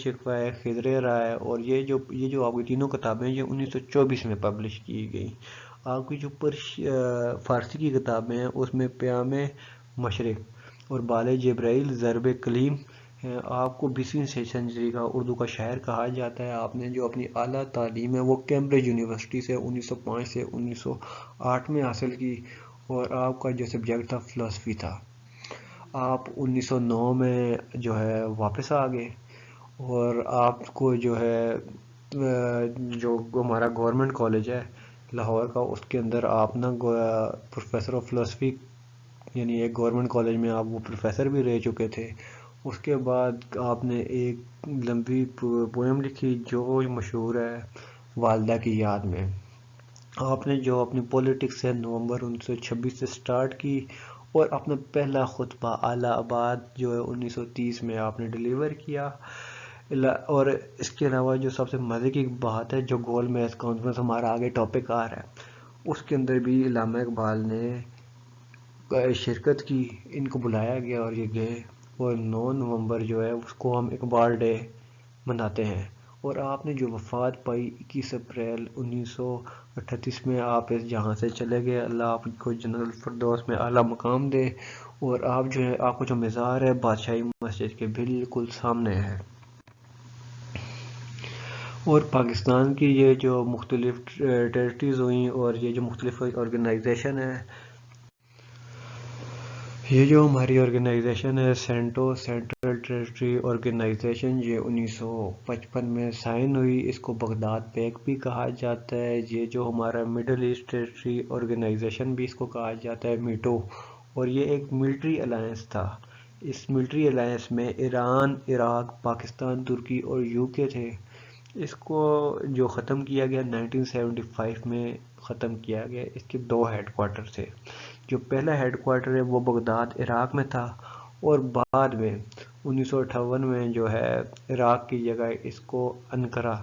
شکوہ ہے, خضر رائے, اور یہ جو آپ کی تینوں کتابیں یہ 1924 میں پبلش کی گئی. آپ کی جو فارسی کی کتابیں ہیں اس میں پیام مشرق اور بال جبرائیل ضرب کلیم ہیں. آپ کو 20ویں سنچری کا اردو کا شاعر کہا جاتا ہے. آپ نے جو اپنی اعلیٰ تعلیم ہے وہ کیمبرج یونیورسٹی سے 1905 سے 1908 میں حاصل کی اور آپ کا جو سبجیکٹ تھا فلاسفی تھا. آپ 1909 میں جو ہے واپس آ گئے اور آپ کو جو ہے جو ہمارا گورنمنٹ کالج ہے لاہور کا اس کے اندر آپ نا پروفیسر آف فلاسفی یعنی ایک گورنمنٹ کالج میں آپ وہ پروفیسر بھی رہ چکے تھے. اس کے بعد آپ نے ایک لمبی پویم لکھی جو مشہور ہے والدہ کی یاد میں. آپ نے جو اپنی پولیٹکس ہے نومبر 1926 سے سٹارٹ کی اور اپنا پہلا خطبہ اعلیٰ آباد جو ہے 1930 میں آپ نے ڈیلیور کیا. اور اس کے علاوہ جو سب سے مزے کی بات ہے جو گول میز کانفرنس ہمارا آگے ٹاپک آ رہا ہے اس کے اندر بھی علامہ اقبال نے شرکت کی. ان کو بلایا گیا اور یہ گئے اور 9 نومبر جو ہے اس کو ہم اقبال ڈے مناتے ہیں. اور آپ نے جو وفات پائی 21 اپریل 1938 میں آپ اس جہاں سے چلے گئے. اللہ آپ کو جنت الفردوس میں اعلیٰ مقام دے. اور آپ جو ہے آپ کو جو مزار ہے بادشاہی مسجد کے بالکل سامنے ہے. اور پاکستان کی یہ جو مختلف ٹیریٹریز ہوئیں اور یہ جو مختلف آرگنائزیشن ہے یہ جو ہماری آرگنائزیشن ہے سینٹرل ٹیریٹری آرگنائزیشن یہ 1955 میں سائن ہوئی. اس کو بغداد پیک بھی کہا جاتا ہے. یہ جو ہمارا مڈل ایسٹ ٹیریٹری آرگنائزیشن بھی اس کو کہا جاتا ہے میٹو, اور یہ ایک ملٹری الائنس تھا. اس ملٹری الائنس میں ایران, عراق, پاکستان, ترکی اور UK تھے. اس کو جو ختم کیا گیا 1975 میں ختم کیا گیا. اس کے 2 ہیڈ کوارٹر تھے. جو پہلا ہیڈ کوارٹر ہے وہ بغداد عراق میں تھا اور بعد میں 1958 میں جو ہے عراق کی جگہ اس کو انقرہ,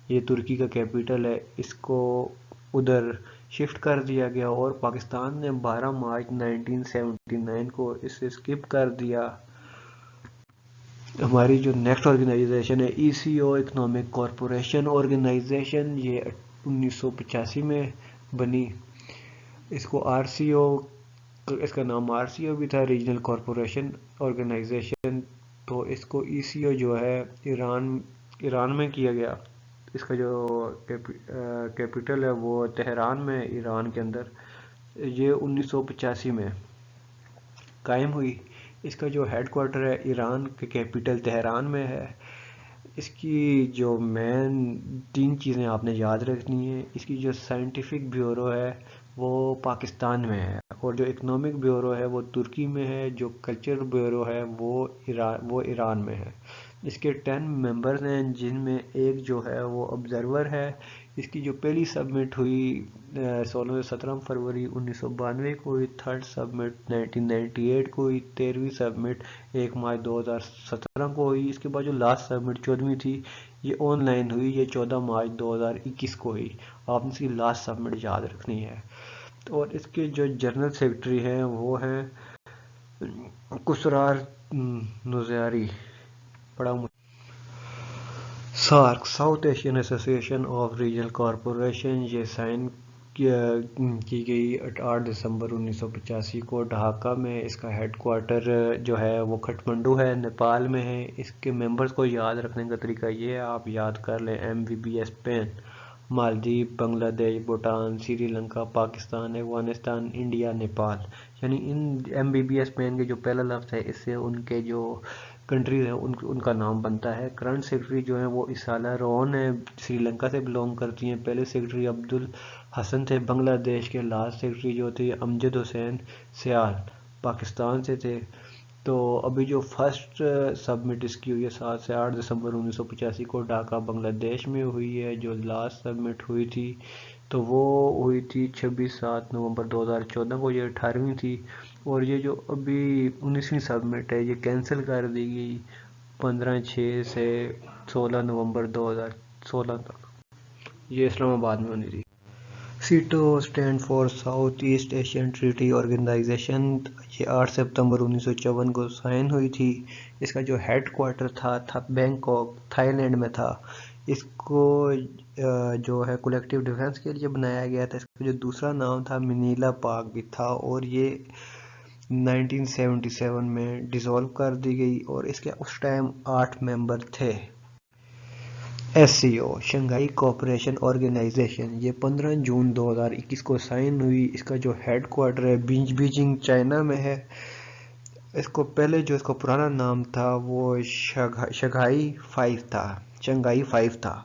یہ ترکی کا کیپٹل ہے, اس کو ادھر شفٹ کر دیا گیا اور پاکستان نے 12 مارچ 1979 کو اسے اسکپ کر دیا. ہماری جو نیکسٹ آرگنائزیشن ہے ECO اکنامک کارپوریشن آرگنائزیشن یہ 1985 میں بنی. اس کو RCO اس کا نام RCO بھی تھا, ریجنل کارپوریشن آرگنائزیشن. تو اس کو ECO جو ہے ایران میں کیا گیا. اس کا جو کیپٹل ہے وہ تہران میں ایران کے اندر. یہ 1985 میں قائم ہوئی. اس کا جو ہیڈ کوارٹر ہے ایران کے کیپٹل تہران میں ہے. اس کی جو مین 3 چیزیں آپ نے یاد رکھنی ہیں. اس کی جو سائنٹیفک بیورو ہے وہ پاکستان میں ہے اور جو اکنامک بیورو ہے وہ ترکی میں ہے. جو کلچر بیورو ہے وہ ایران میں ہے. اس کے 10 ممبرز ہیں جن میں ایک جو ہے وہ آبزرور ہے. اس کی جو پہلی سبمٹ ہوئی 17 فروری 1992 کو ہوئی, 3rd سبمٹ 1998 کو ہوئی, 13ویں سبمٹ 1 مارچ 2017 کو ہوئی. اس کے بعد جو لاسٹ سبمٹ 14ویں تھی یہ آن لائن ہوئی, یہ 14 مارچ 2021 کو ہوئی. آپ نے اس کی لاسٹ سبمٹ یاد رکھنی ہے. اور اس کے جو جنرل سیکرٹری ہیں وہ ہیں کسرار نزیاری. بڑا سارک ساؤتھ ایشین ایسوسی ایشن آف ریجنل کارپوریشن یہ سائن کی گئی 8 دسمبر 1985 کو ڈھاکہ میں. اس کا ہیڈ کوارٹر جو ہے وہ کھٹمنڈو ہے, نیپال میں ہے. اس کے ممبرز کو یاد رکھنے کا طریقہ یہ ہے, آپ یاد کر لیں MBBS پین, مالدیپ, بنگلہ دیش, بھوٹان, سری لنکا, پاکستان, افغانستان, انڈیا, نیپال. یعنی ان MBBS پین کے جو پہلا لفظ ہے اس سے ان کے جو کنٹریز ہیں ان کا نام بنتا ہے۔ کرنٹ سیکرٹری جو ہیں وہ اسالہ رون ہیں، سری لنکا سے بلونگ کرتی ہیں۔ پہلے سیکرٹری عبد الحسن تھے بنگلہ دیش کے۔ لاسٹ سیکرٹری جو تھے امجد حسین سیال پاکستان سے تھے۔ تو ابھی جو فرسٹ سبمٹ اس کی ہوئی ہے 7 سے 8 دسمبر 1985 کو ڈھاکہ بنگلہ دیش میں ہوئی ہے۔ جو لاسٹ سبمٹ ہوئی تھی تو وہ ہوئی تھی 26 نومبر 2014 کو، یہ 18ویں تھی۔ اور یہ جو ابھی 19ویں سبمٹ ہے یہ کینسل کر دی گئی 15/6 سے 16 نومبر 2016 تک، یہ اسلام آباد میں ہونی تھی۔ SEATO stand for South East Asian treaty organisation, یہ 8 ستمبر 1954 کو سائن ہوئی تھی۔ اس کا جو ہیڈ کوارٹر تھا بینکاک تھائی لینڈ میں تھا۔ اس کو جو ہے کولیکٹیو ڈیفنس کے لیے بنایا گیا تھا۔ اس کا جو دوسرا نام تھا منیلا پاک بھی تھا، اور یہ 1977 میں ڈیزولو کر دی گئی، اور اس کے اس ٹائم 8 ممبر تھے۔ SCO شنگھائی کوآپریشن آرگنائزیشن، یہ 15 جون 2021 کو سائن ہوئی۔ اس کا جو ہیڈ کوارٹر ہے بیجنگ چائنا میں ہے۔ اس کو پہلے جو اس کا پرانا نام تھا وہ شنگھائی 5 تھا،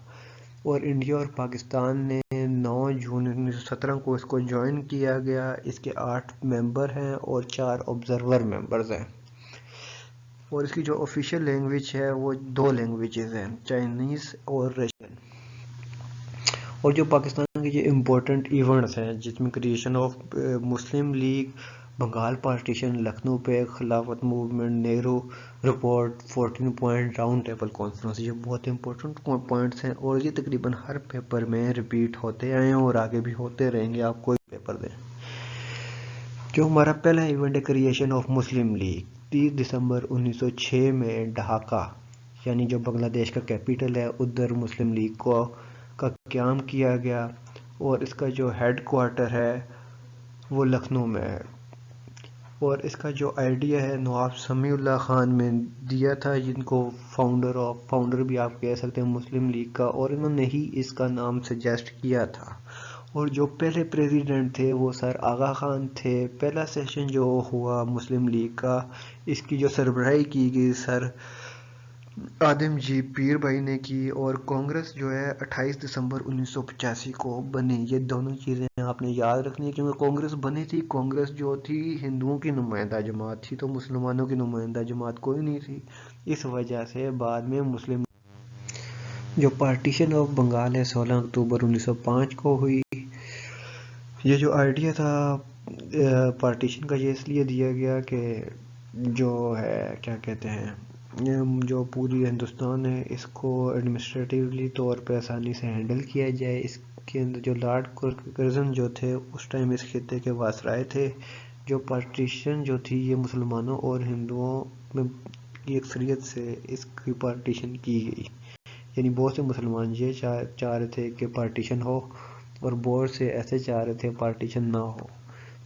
اور انڈیا اور پاکستان نے 9 جون 1917 کو اس کو جوائن کیا گیا۔ اس کے 8 ممبر ہیں اور 4 آبزرور ممبرز ہیں، اور اس کی جو آفیشیل لینگویج ہے وہ 2 لینگویجز ہیں، چائنیز اور رشین۔ اور جو پاکستان کے یہ امپورٹنٹ ایونٹس ہیں جس میں creation of Muslim league, Bengal partition, Lucknow پہ خلافت movement, Nehru report, 14 point round table conference, یہ بہت امپورٹنٹ پوائنٹس ہیں، اور یہ تقریباً ہر پیپر میں ریپیٹ ہوتے آئے ہیں اور آگے بھی ہوتے رہیں گے، آپ کوئی پیپر دیں۔ جو ہمارا پہلا ایونٹ ہے کریشن آف مسلم لیگ، 30 دسمبر 1906 میں ڈھاکہ، یعنی جو بنگلہ دیش کا کیپٹل ہے، ادھر مسلم لیگ کا قیام کیا گیا، اور اس کا جو ہیڈ کوارٹر ہے وہ لکھنؤ میں ہے۔ اور اس کا جو آئیڈیا ہے نواب سمیع اللہ خان نے دیا تھا، جن کو فاؤنڈر بھی آپ کہہ سکتے ہیں مسلم لیگ کا، اور انہوں نے ہی اس کا نام سجیسٹ کیا تھا۔ اور جو پہلے پریزیڈنٹ تھے وہ سر آغا خان تھے۔ پہلا سیشن جو ہوا مسلم لیگ کا، اس کی جو سربراہی کی گئی سر آدم جی پیر بھائی نے کی، اور کانگریس جو ہے 28 دسمبر 1985 کو بنی۔ یہ دونوں چیزیں آپ نے یاد رکھنی ہے، کیونکہ کانگریس بنی تھی، کانگریس جو تھی ہندوؤں کی نمائندہ جماعت تھی، تو مسلمانوں کی نمائندہ جماعت کوئی نہیں تھی، اس وجہ سے بعد میں مسلم جو پارٹیشن آف بنگال ہے 16 اکتوبر 1905 کو ہوئی۔ یہ جو آئیڈیا تھا پارٹیشن کا یہ اس لیے دیا گیا کہ جو ہے کیا کہتے ہیں جو پوری ہندوستان ہے اس کو ایڈمنسٹریٹیولی طور پہ آسانی سے ہینڈل کیا جائے۔ اس کے اندر جو لارڈ کرزن جو تھے اس ٹائم اس خطے کے وائسرائے تھے۔ جو پارٹیشن جو تھی یہ مسلمانوں اور ہندوؤں میں کی اکثریت سے اس کی پارٹیشن کی گئی، یعنی بہت سے مسلمان یہ چاہ رہے تھے کہ پارٹیشن ہو، اور بہت سے ایسے چاہ رہے تھے پارٹیشن نہ ہو۔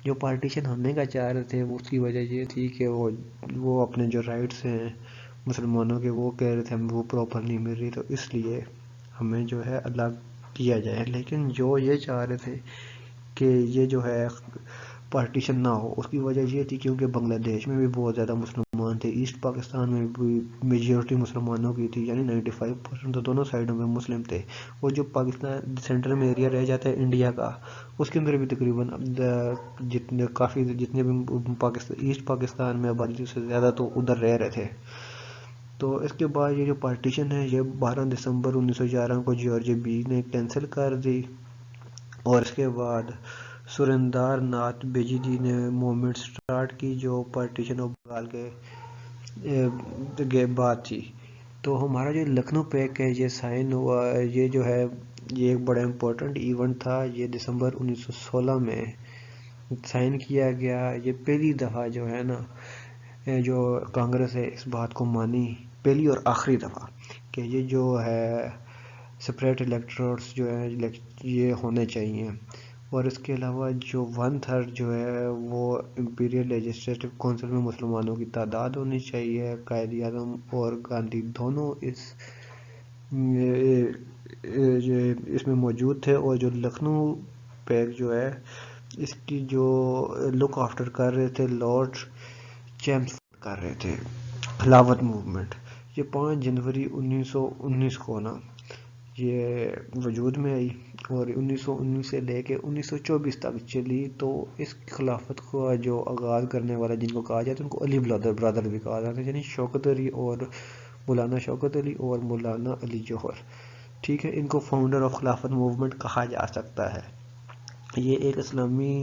جو پارٹیشن ہونے کا چاہ رہے تھے اس کی وجہ یہ تھی کہ وہ اپنے جو رائٹس ہیں مسلمانوں کے وہ کہہ رہے تھے ہمیں وہ پراپر نہیں مل رہی، تو اس لیے ہمیں جو ہے الگ کیا جائے۔ لیکن جو یہ چاہ رہے تھے کہ یہ جو ہے پارٹیشن نہ ہو، اس کی وجہ یہ تھی کیونکہ بنگلہ دیش میں بھی بہت زیادہ مسلمان تھے، ایسٹ پاکستان میں بھی میجورٹی مسلمانوں کی تھی، یعنی 95% تو دونوں سائڈوں میں مسلم تھے، اور جو پاکستان سینٹر میں ایریا رہ جاتا ہے انڈیا کا، اس کے اندر بھی تقریباً جتنے بھی ایسٹ پاکستان میں آبادی سے زیادہ تو ادھر رہ رہے تھے۔ تو اس کے بعد یہ جو پارٹیشن ہے یہ 12 دسمبر 1911 کو جارج بی نے کینسل کر دی، اور اس کے بعد سریندر ناتھ بیجی جی نے موومنٹ سٹارٹ کی جو پارٹیشن آف بنگال کے بعد تھی۔ تو ہمارا جو لکھنؤ پیک ہے یہ سائن ہوا، یہ جو ہے یہ ایک بڑا امپورٹنٹ ایونٹ تھا، یہ دسمبر 1916 میں سائن کیا گیا۔ یہ پہلی دفعہ جو ہے نا جو کانگریس ہے اس بات کو مانی، پہلی اور آخری دفعہ، کہ یہ جو ہے سپریٹ الیکٹوریٹس جو ہے یہ ہونے چاہیے، اور اس کے علاوہ جو 1/3 جو ہے وہ امپیریل لیجسلیٹو کونسل میں مسلمانوں کی تعداد ہونی چاہیے۔ قائد اعظم اور گاندھی دونوں اس میں موجود تھے، اور جو لکھنؤ پیک جو ہے اس کی جو لک آفٹر کر رہے تھے لارڈ چیمسفورڈ کر رہے تھے۔ خلافت موومنٹ یہ 5 جنوری 1919 کو نا یہ وجود میں آئی اور 1919 سے لے کے 1924 تک چلی. تو اس خلافت کا جو آغاز کرنے والا جن کو کہا جاتا ہے ان کو علی برادر بھی کہا جاتا ہے, یعنی شوکت علی اور مولانا شوکت علی اور مولانا علی جوہر. ٹھیک ہے, ان کو فاؤنڈر آف خلافت موومنٹ کہا جا سکتا ہے. یہ ایک اسلامی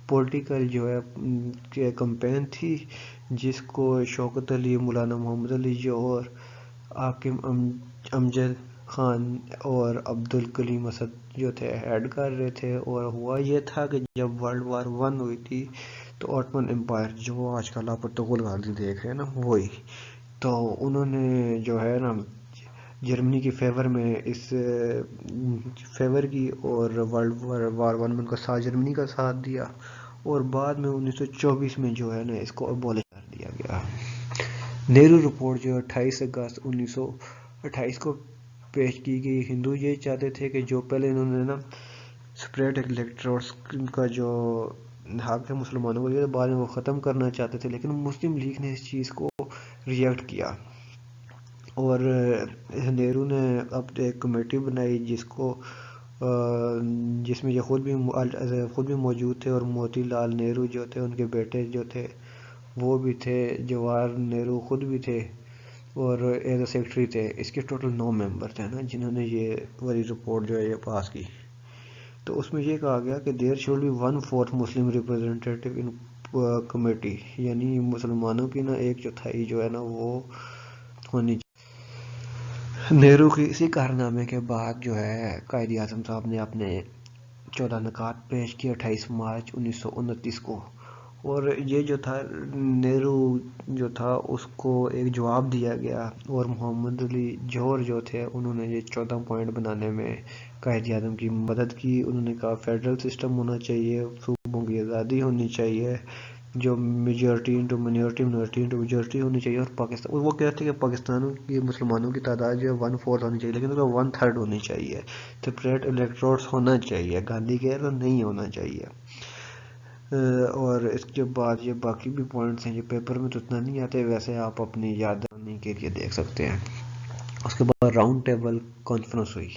پولیٹیکل جو ہے کمپین تھی جس کو شوکت علی, مولانا محمد علی جوہر, حاکم امجد خان اور عبدالکلیم اسد جو تھے ہیڈ کر رہے تھے. اور ہوا یہ تھا کہ جب ورلڈ وار 1 ہوئی تھی تو آٹمن امپائر جو آج کل آپ پرتگال غازی دیکھ رہے ہیں نا وہی, تو انہوں نے جو ہے نا جرمنی کی فیور میں اس فیور کی اور ورلڈ وار 1 میں ان کا ساتھ جرمنی کا ساتھ دیا اور بعد میں 1924 میں جو ہے نا اس کو ابولش کر دیا گیا. نہرو رپورٹ جو 28 اگست 1928 کو پیش کی گئی. ہندو یہ چاہتے تھے کہ جو پہلے انہوں نے نا سپریٹ الیکٹورٹس کا جو حق ہے مسلمانوں کو یہ بعد میں وہ ختم کرنا چاہتے تھے, لیکن مسلم لیگ نے اس چیز کو ریجیکٹ کیا اور نہرو نے اب ایک کمیٹی بنائی جس میں یہ خود بھی موجود تھے اور موتی لال نہرو جو تھے ان کے بیٹے جو تھے وہ بھی تھے, جواہر نہرو خود بھی تھے اور ایز اے سیکرٹری تھے. اس کے ٹوٹل 9 ممبر تھے نا جنہوں نے یہ والی رپورٹ جو ہے یہ پاس کی. تو اس میں یہ کہا گیا کہ there should be 1/4 Muslim representative in committee, یعنی مسلمانوں کی نا 1/4 جو ہے نا وہ ہونی چاہیے. نہرو کی اسی کارنامے کے بعد جو ہے قائد اعظم صاحب نے اپنے 14 نکات پیش کیے 28 مارچ 1929 کو, اور یہ جو تھا نہرو جو تھا اس کو ایک جواب دیا گیا اور محمد علی جوہر جو تھے انہوں نے یہ 14 پوائنٹ بنانے میں قائد اعظم کی مدد کی. انہوں نے کہا فیڈرل سسٹم ہونا چاہیے, صوبوں کی آزادی ہونی چاہیے, جو majority into minority minority into majority ہونی چاہیے, اور پاکستان وہ کہتے ہیں کہ پاکستان کی مسلمانوں کی تعداد جو ہے 1/4 ہونی چاہیے لیکن اس کا 1/3 ہونی چاہیے, سپریٹ الیکٹورٹس ہونا چاہیے. گاندھی کہہ رہے نہیں ہونا چاہیے. اور اس کے بعد یہ باقی بھی پوائنٹس ہیں, یہ پیپر میں تو اتنا نہیں آتے, ویسے آپ اپنی یاد دہانی کے لیے دیکھ سکتے ہیں. اس کے بعد راؤنڈ ٹیبل کانفرنس ہوئی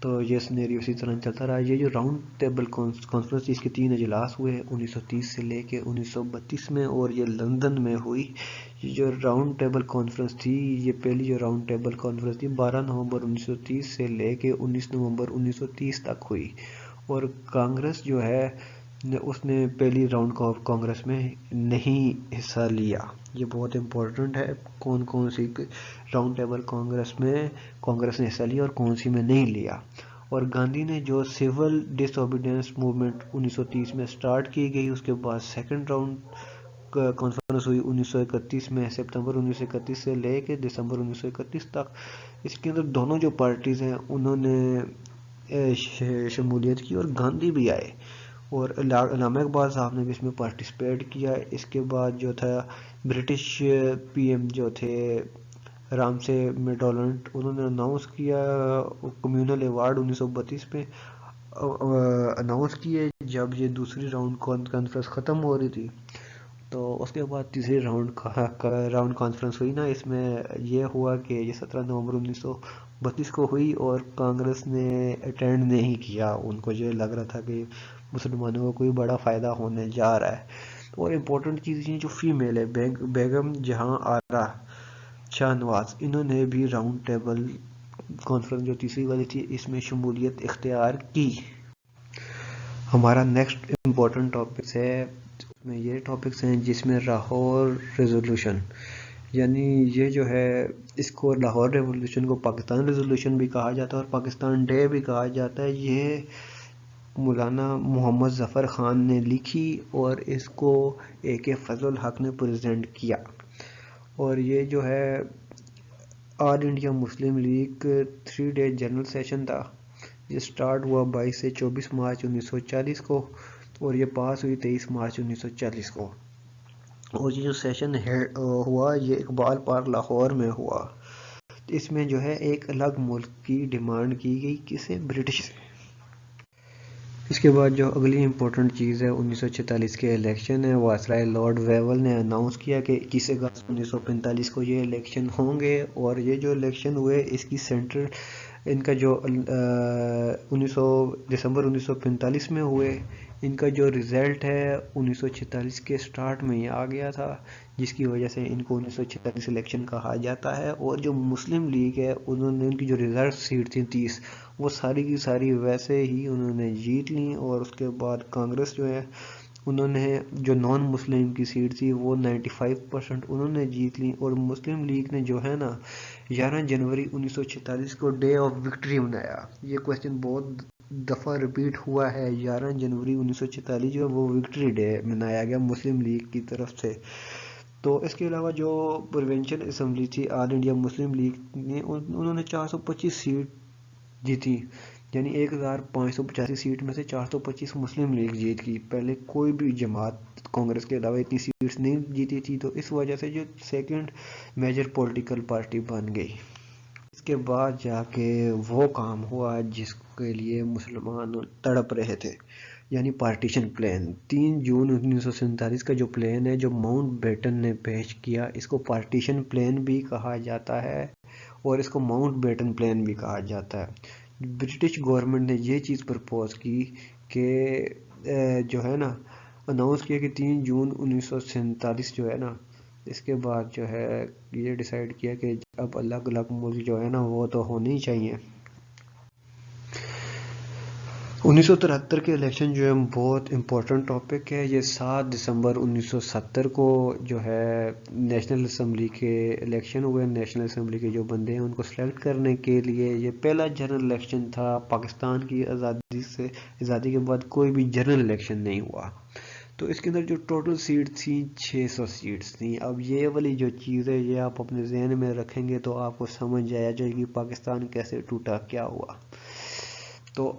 تو یہ سنیریو اسی طرح چلتا رہا. یہ جو راؤنڈ ٹیبل کانفرنس اس کے 3 اجلاس ہوئے 1930 سے لے کے 1932 میں, اور یہ لندن میں ہوئی. یہ جو راؤنڈ ٹیبل کانفرنس تھی یہ پہلی جو راؤنڈ ٹیبل کانفرنس تھی 12 نومبر 1930 سے لے کے 19 نومبر 1930 تک ہوئی. اور کانگریس جو ہے اس نے پہلی راؤنڈ کانگریس میں نہیں حصہ لیا. یہ بہت امپورٹنٹ ہے کون کون سی راؤنڈ ٹیبل کانگریس میں کانگریس نے حصہ لیا اور کون سی میں نہیں لیا. اور گاندھی نے جو سول ڈس اوبیڈینس موومنٹ 1930 میں سٹارٹ کی گئی, اس کے بعد سیکنڈ راؤنڈ کانفرنس ہوئی 1931 میں, سپتمبر 1931 سے لے کے دسمبر 1931 تک. اس کے اندر دونوں جو پارٹیز ہیں انہوں نے شمولیت کی اور گاندھی بھی آئے اور علامہ اقبال صاحب نے بھی اس میں پارٹیسپیٹ کیا. اس کے بعد جو تھا برٹش پی ایم جو تھے رام سے میڈولنڈ, انہوں نے اناؤنس کیا کمیونل ایوارڈ 1932 میں اناؤنس کیے جب یہ دوسری راؤنڈ کانفرنس ختم ہو رہی تھی. تو اس کے بعد تیسری راؤنڈ کانفرنس ہوئی نا, اس میں یہ ہوا کہ یہ 17 نومبر 1932 کو ہوئی اور کانگریس نے اٹینڈ نہیں کیا. ان کو یہ لگ رہا تھا کہ مسلمانوں کو کوئی بڑا فائدہ ہونے جا رہا ہے. اور امپورٹنٹ چیز یہ جو فیمیل ہے بیگم جہاں آرا شاہ نواز, انہوں نے بھی راؤنڈ ٹیبل کانفرنس جو تیسری والی تھی اس میں شمولیت اختیار کی. ہمارا نیکسٹ امپورٹنٹ ٹاپکس ہے, اس میں یہ ٹاپکس ہیں جس میں لاہور ریزولوشن, یعنی یہ جو ہے اس کو لاہور ریزولوشن کو پاکستان ریزولوشن بھی کہا جاتا ہے اور پاکستان ڈے بھی کہا جاتا ہے. یہ مولانا محمد ظفر خان نے لکھی اور اس کو AK فضل الحق نے پریزنٹ کیا. اور یہ جو ہے All India Muslim League 3 day general session تھا. یہ سٹارٹ ہوا 22 سے 24 مارچ 1940 کو اور یہ پاس ہوئی 23 مارچ 1940 کو. اور یہ جو سیشن ہوا یہ اقبال پارک لاہور میں ہوا. اس میں جو ہے ایک الگ ملک کی ڈیمانڈ کی گئی, کسے؟ برٹش سے. اس کے بعد جو اگلی امپورٹنٹ چیز ہے 1946 کے الیکشن ہے، وائسرائے لارڈ ویول نے اناؤنس کیا کہ 21 اگست 1945 کو یہ الیکشن ہوں گے، اور یہ جو الیکشن ہوئے اس کی سینٹر ان کا جو دسمبر 1945 میں ہوئے، ان کا جو رزلٹ ہے 1946 کے سٹارٹ میں ہی آ گیا تھا، جس کی وجہ سے ان کو 1946 الیکشن کہا جاتا ہے۔ اور جو مسلم لیگ ہے انہوں نے ان کی جو ریزرو سیٹ تھی 30، وہ ساری کی ساری ویسے ہی انہوں نے جیت لیں، اور اس کے بعد کانگریس جو ہے انہوں نے جو نان مسلم کی سیٹ تھی وہ 95% انہوں نے جیت لیں، اور مسلم لیگ نے جو ہے نا 11 جنوری 1946 کو ڈے آف وکٹری منایا۔ یہ کوشچن بہت دفعہ ریپیٹ ہوا ہے، 11 جنوری 1946 جو وہ وکٹری ڈے منایا گیا مسلم لیگ کی طرف سے۔ تو اس کے علاوہ جو پروونشل اسمبلی تھی آل انڈیا مسلم لیگ نے، انہوں نے 425 سیٹ جیتی، یعنی 1585 سیٹ میں سے 425 مسلم لیگ جیت گئی۔ پہلے کوئی بھی جماعت کانگریس کے علاوہ اتنی سیٹس نہیں جیتی تھی، تو اس وجہ سے جو سیکنڈ میجر پولیٹیکل پارٹی بن گئی۔ اس کے بعد جا کے وہ کام ہوا جس کے لیے مسلمان تڑپ رہے تھے، یعنی پارٹیشن پلان۔ 3 جون 1947 کا جو پلان ہے جو ماؤنٹ بیٹن نے پیش کیا، اس کو پارٹیشن پلان بھی کہا جاتا ہے اور اس کو ماؤنٹ بیٹن پلان بھی کہا جاتا ہے۔ برٹش گورنمنٹ نے یہ چیز پرپوز کی کہ جو ہے نا اناؤنس کیا کہ 3 جون 1947 جو ہے نا، اس کے بعد جو ہے یہ ڈیسائیڈ کیا کہ اب الگ الگ ملک جو ہے نا وہ تو ہونے ہی چاہیے۔ 1973 کے الیکشن جو ہے بہت امپورٹنٹ ٹاپک ہے۔ یہ 7 دسمبر 1970 کو جو ہے نیشنل اسمبلی کے الیکشن ہوئے۔ نیشنل اسمبلی کے جو بندے ہیں ان کو سلیکٹ کرنے کے لیے یہ پہلا جنرل الیکشن تھا۔ پاکستان کی آزادی کے بعد کوئی بھی جنرل الیکشن نہیں ہوا۔ تو اس کے اندر جو ٹوٹل سیٹ تھیں 600 سیٹس تھیں۔ اب یہ والی جو چیز ہے یہ آپ اپنے ذہن میں رکھیں گے تو آپ کو سمجھ آیا جائے گی پاکستان کیسے ٹوٹا، کیا ہوا۔ تو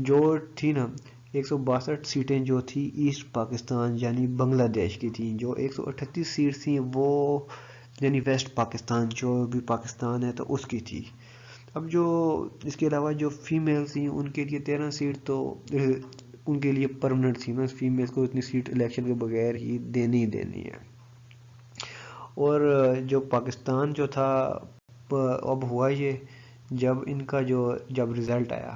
جو تھی نا 162 سیٹیں جو تھی ایسٹ پاکستان یعنی بنگلہ دیش کی تھیں، جو 138 سیٹس تھیں وہ یعنی ویسٹ پاکستان جو بھی پاکستان ہے تو اس کی تھی۔ اب جو اس کے علاوہ جو فیمیل تھیں ان کے لیے 13 سیٹ تو ان کے لیے پرمننٹ تھی نا، فیمیل کو اتنی سیٹ الیکشن کے بغیر ہی دینی ہے۔ اور جو پاکستان جو تھا اب ہوا یہ جب ان کا جب رزلٹ آیا،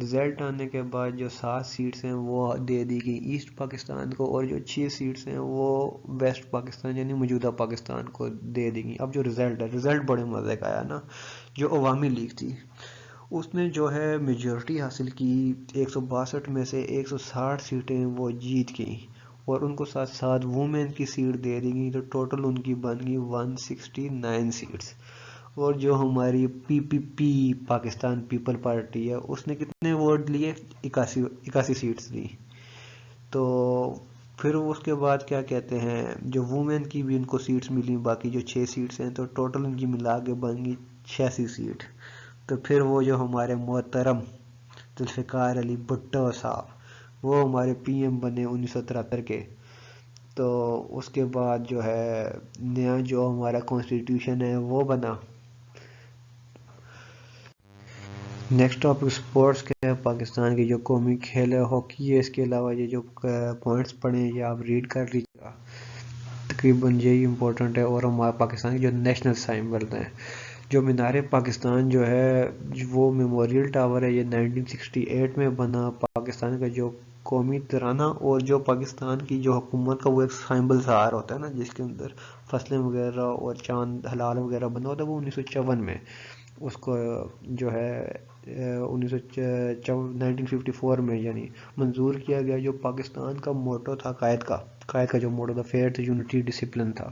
رزلٹ آنے کے بعد جو 7 سیٹس ہیں وہ دے دی گئی ایسٹ پاکستان کو، اور جو 6 سیٹس ہیں وہ ویسٹ پاکستان یعنی موجودہ پاکستان کو دے دی گئی۔ اب جو رزلٹ ہے، رزلٹ بڑے مزے کا آیا نا۔ جو عوامی لیگ تھی اس نے جو ہے میجورٹی حاصل کی، 162 میں سے 160 سیٹیں وہ جیت گئیں، اور ان کو ساتھ ساتھ وومن کی سیٹ دے دی گئی، تو ٹوٹل ان کی بن گئی 169 سیٹس۔ اور جو ہماری PPP پاکستان پیپل پارٹی ہے اس نے کتنے ووٹ لیے؟ 81 سیٹس لی۔ تو پھر اس کے بعد کیا کہتے ہیں جو وومن کی بھی ان کو سیٹس ملی، باقی جو 6 سیٹس ہیں تو ٹوٹل ان کی ملا کے بن گئی 86 سیٹ۔ تو پھر وہ جو ہمارے محترم ذوالفقار علی بھٹو صاحب وہ ہمارے PM بنے 1973 کے۔ تو اس کے بعد جو ہے نیا جو ہمارا کانسٹیٹیوشن ہے وہ بنا۔ نیکسٹ ٹاپک سپورٹس کے ہے۔ پاکستان کی جو قومی کھیل ہے ہاکی ہے۔ اس کے علاوہ یہ جو پوائنٹس پڑھیں یہ آپ ریڈ کر لیجیے گا، تقریباً یہی امپورٹنٹ ہے۔ اور ہمارا پاکستان کی جو نیشنل سائمبل ہیں، جو مینار پاکستان جو ہے وہ میموریل ٹاور ہے، یہ 1968 میں بنا۔ پاکستان کا جو قومی ترانہ اور جو پاکستان کی جو حکومت کا وہ ایک سائمبل سہار ہوتا ہے نا جس کے اندر فصلیں وغیرہ اور چاند ہلال وغیرہ بنا ہوتا ہے، وہ 1954 میں اس کو جو ہے 1954 میں یعنی منظور کیا گیا۔ جو پاکستان کا موٹو تھا قائد کا جو موٹو تھا فیتھ یونٹی ڈسپلن تھا۔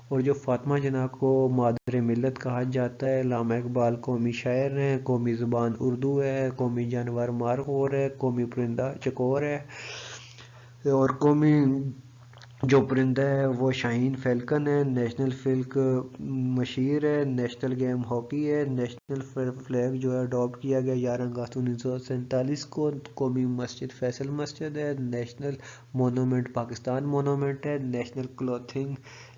اور جو فاطمہ جناح کو مادر ملت کہا جاتا ہے، علامہ اقبال قومی شاعر ہیں، قومی زبان اردو ہے، قومی جانور مارخور ہے، قومی پرندہ چکور ہے، اور قومی جو پرندہ ہے وہ شاہین فیلکن ہے، نیشنل فلک مشیر ہے، نیشنل گیم ہاکی ہے، نیشنل فلیگ جو ہے اڈاپٹ کیا گیا 11 اگست 1947 کو، قومی مسجد فیصل مسجد ہے، نیشنل مونومنٹ پاکستان مونومنٹ ہے، نیشنل کلوتھنگ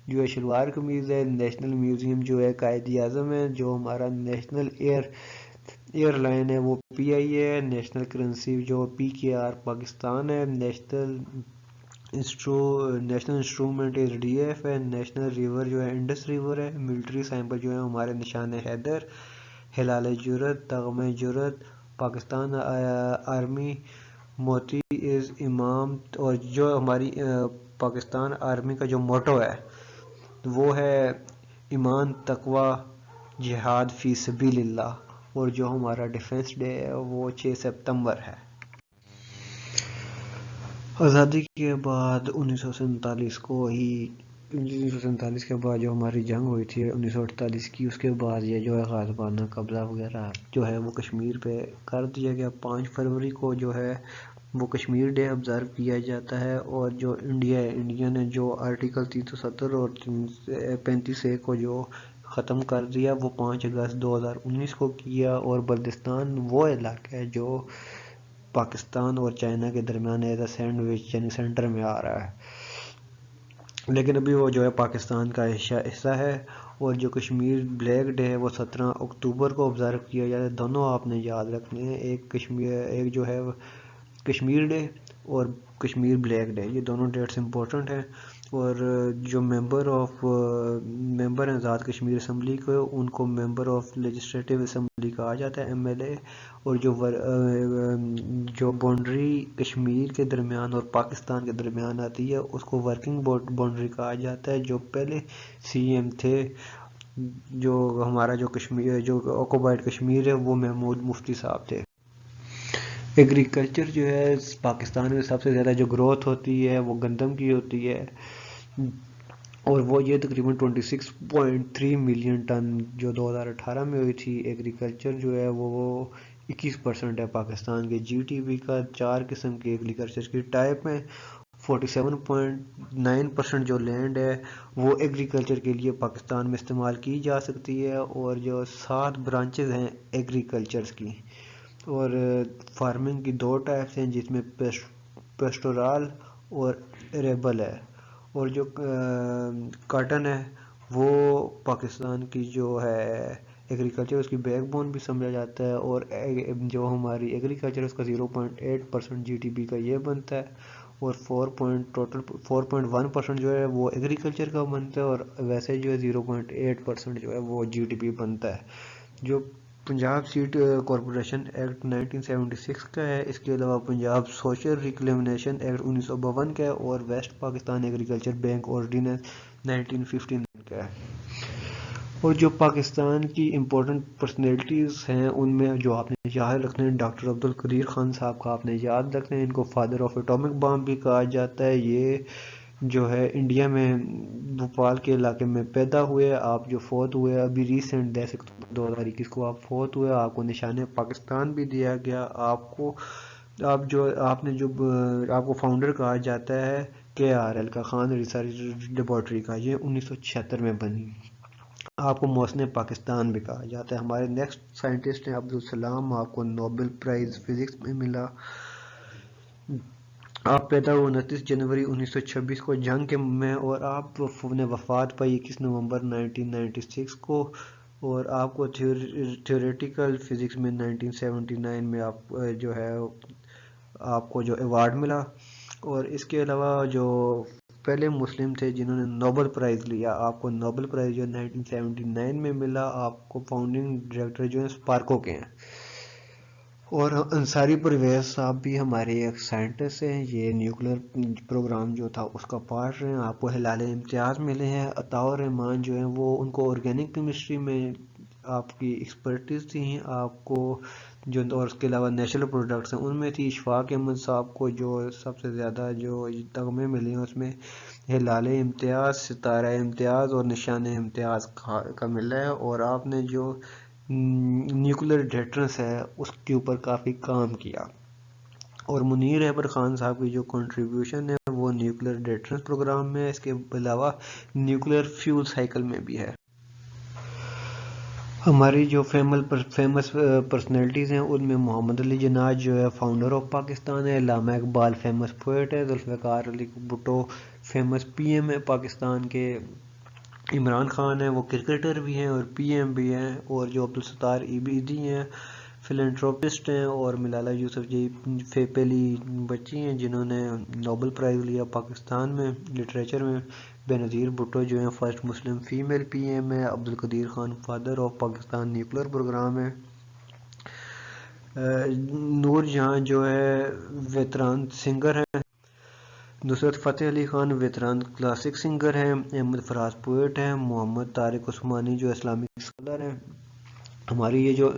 جو ہے شلوار قمیض ہے، نیشنل میوزیم جو ہے قائد اعظم ہے، جو ہمارا نیشنل ایئر لائن ہے وہ PIA ہے، نیشنل کرنسی جو PKR پاکستان ہے، نیشنل انسٹرومنٹ DF ہے، نیشنل ریور جو ہے انڈس ریور ہے، ملٹری سائمبل جو ہے ہمارے نشان حیدر، ہلال جرت، تغم جرت، پاکستان آرمی، موتی از امام، اور جو ہماری پاکستان آرمی کا جو موٹو ہے وہ ہے ایمان، تقوی، جہاد فی سبیل اللہ، اور جو ہمارا ڈیفنس ڈے ہے وہ 6 سپتمبر ہے۔ آزادی کے بعد 1947 کے بعد جو ہماری جنگ ہوئی تھی 1948 کی، اس کے بعد یہ جو ہے غازیانہ قبضہ وغیرہ جو ہے وہ کشمیر پہ کر دیا گیا۔ 5 فروری کو جو ہے وہ کشمیر ڈے آبزرو کیا جاتا ہے، اور جو انڈیا نے جو آرٹیکل 370 اور 35A کو جو ختم کر دیا وہ 5 اگست 2019 کو کیا، اور بلتستان وہ علاقہ ہے جو پاکستان اور چائنا کے درمیان ایز اے سینڈوچ یعنی سینٹر میں آ رہا ہے، لیکن ابھی وہ جو ہے پاکستان کا حصہ ہے۔ اور جو کشمیر بلیک ڈے ہے وہ 17 اکتوبر کو آبزرو کیا جاتا ہے۔ دونوں آپ نے یاد رکھنے ہیں، ایک جو ہے کشمیر ڈے اور کشمیر بلیک ڈے، یہ دونوں ڈیٹس امپورٹنٹ ہیں۔ اور جو ممبر ہیں آزاد کشمیر اسمبلی کو، ان کو ممبر آف لیجسلیٹو اسمبلی کہا جاتا ہے MLA، اور جو باؤنڈری کشمیر کے درمیان اور پاکستان کے درمیان آتی ہے اس کو ورکنگ باؤنڈری کہا جاتا ہے۔ جو پہلے CM تھے جو ہمارا جو کشمیر جو آکوپائڈ کشمیر ہے وہ محمود مفتی صاحب تھے۔ ایگریکلچر جو ہے پاکستان میں سب سے زیادہ جو گروتھ ہوتی ہے وہ گندم کی ہوتی ہے، اور وہ یہ تقریباً 26.3 ملین ٹن جو 2018 میں ہوئی تھی۔ ایگریکلچر جو ہے وہ 21% ہے پاکستان کے GDP کا۔ 4 قسم کے ایگریکلچر کی ٹائپ ہیں۔ 47.9% جو لینڈ ہے وہ ایگریکلچر کے لیے پاکستان میں استعمال کی جا سکتی ہے، اور جو 7 برانچز ہیں ایگریکلچرز کی، اور فارمنگ کی 2 ٹائپس ہیں جس میں پیسٹورال اور ایریبل ہے، اور جو کاٹن ہے وہ پاکستان کی جو ہے ایگریکلچر اس کی بیک بون بھی سمجھا جاتا ہے، اور جو ہماری ایگریکلچر اس کا 0.8% GDP کا یہ بنتا ہے، اور 4.1% جو ہے وہ ایگریکلچر کا بنتا ہے، اور ویسے جو ہے 0.8% جو ہے وہ GDP بنتا ہے۔ جو پنجاب سیڈ کارپوریشن ایکٹ 1976 کا ہے، اس کے علاوہ پنجاب سوشل ریکلیمیشن ایکٹ 1952 کا ہے، اور West Pakistan Agriculture Bank Ordinance 1959 کا ہے۔ اور جو پاکستان کی امپورٹنٹ پرسنالٹیز ہیں ان میں جو آپ نے یاد رکھنے ہیں، ڈاکٹر عبدالقدیر خان صاحب کا آپ نے یاد رکھنا ہے، ان کو فادر آف ایٹامک بام بھی کہا جاتا ہے۔ یہ جو ہے انڈیا میں بھوپال کے علاقے میں پیدا ہوئے، آپ جو فوت ہوئے ابھی ریسنٹ 10 اکتوبر 2021 کو آپ فوت ہوئے، آپ کو نشان پاکستان بھی دیا گیا۔ آپ کو فاؤنڈر کہا جاتا ہے KRL کا، خان ریسرچ لیبارٹری کا، یہ 1976 میں بنی۔ آپ کو محسن پاکستان بھی کہا جاتا ہے۔ ہمارے نیکسٹ سائنٹسٹ ہیں عبدالسلام، آپ کو نوبل پرائز فزکس میں ملا۔ آپ پیدا ہوئے 29 جنوری 1926 کو جنگ میں، اور آپ نے وفات پائی 21 نومبر 1996 کو، اور آپ کو تھیوریٹیکل فزکس میں 1979 میں آپ جو ہے آپ کو جو ایوارڈ ملا۔ اور اس کے علاوہ جو پہلے مسلم تھے جنہوں نے نوبل پرائز لیا، آپ کو نوبل پرائز جو 1979 میں ملا۔ آپ کو فاؤنڈنگ ڈائریکٹر جو ہیں اسپارکو کے ہیں۔ اور انصاری پرویز صاحب بھی ہمارے ایک سائنٹسٹ ہیں، یہ نیوکلیر پروگرام جو تھا اس کا پارٹ رہے ہیں۔ آپ کو ہلال امتیاز ملے ہیں۔ عطاء الرحمان جو ہیں وہ ان کو آرگینک کیمسٹری میں آپ کی ایکسپرٹیز تھی، آپ کو جو، اور اس کے علاوہ نیچرل پروڈکٹس ہیں ان میں تھی۔ اشفاق احمد صاحب کو جو سب سے زیادہ جو تمغے ملے ہیں اس میں ہلال امتیاز، ستارہ امتیاز اور نشان امتیاز کا ملا ہے۔ اور آپ نے جو نیوکلیر ڈیٹرنس ہے اس کے اوپر کافی کام کیا۔ اور منیر احمد خان صاحب کی جو کنٹریبیوشن ہے وہ نیوکلیر ڈیٹرنس پروگرام میں ہے، اس کے علاوہ نیوکلیر فیول سائیکل میں بھی ہے۔ ہماری جو فیمس پرسنالٹیز ہیں ان میں محمد علی جناح جو ہے فاؤنڈر آف پاکستان ہے، علامہ اقبال فیمس پوئٹ ہے، ذوالفقار علی بھٹو فیمس PM ہے پاکستان کے، عمران خان ہیں وہ کرکٹر بھی ہیں اور PM بھی ہیں، اور جو عبدالستار ایبیدی ہیں فلنٹروپسٹ ہیں، اور ملالہ یوسف یہ پہلی بچی ہیں جنہوں نے نوبل پرائز لیا پاکستان میں لٹریچر میں۔ بینظیر بھٹو جو ہیں first Muslim female P M ہے۔ Abdul Qadeer Khan father of Pakistan nuclear program ہے۔ نور جہاں جو ہے ویتران سنگر ہیں۔ Nusrat Fateh Ali Khan veteran classic singer ہیں۔ احمد فراز پوئٹ ہیں۔ محمد طارق عثمانی جو اسلامک اسکالر ہیں۔ ہماری یہ جو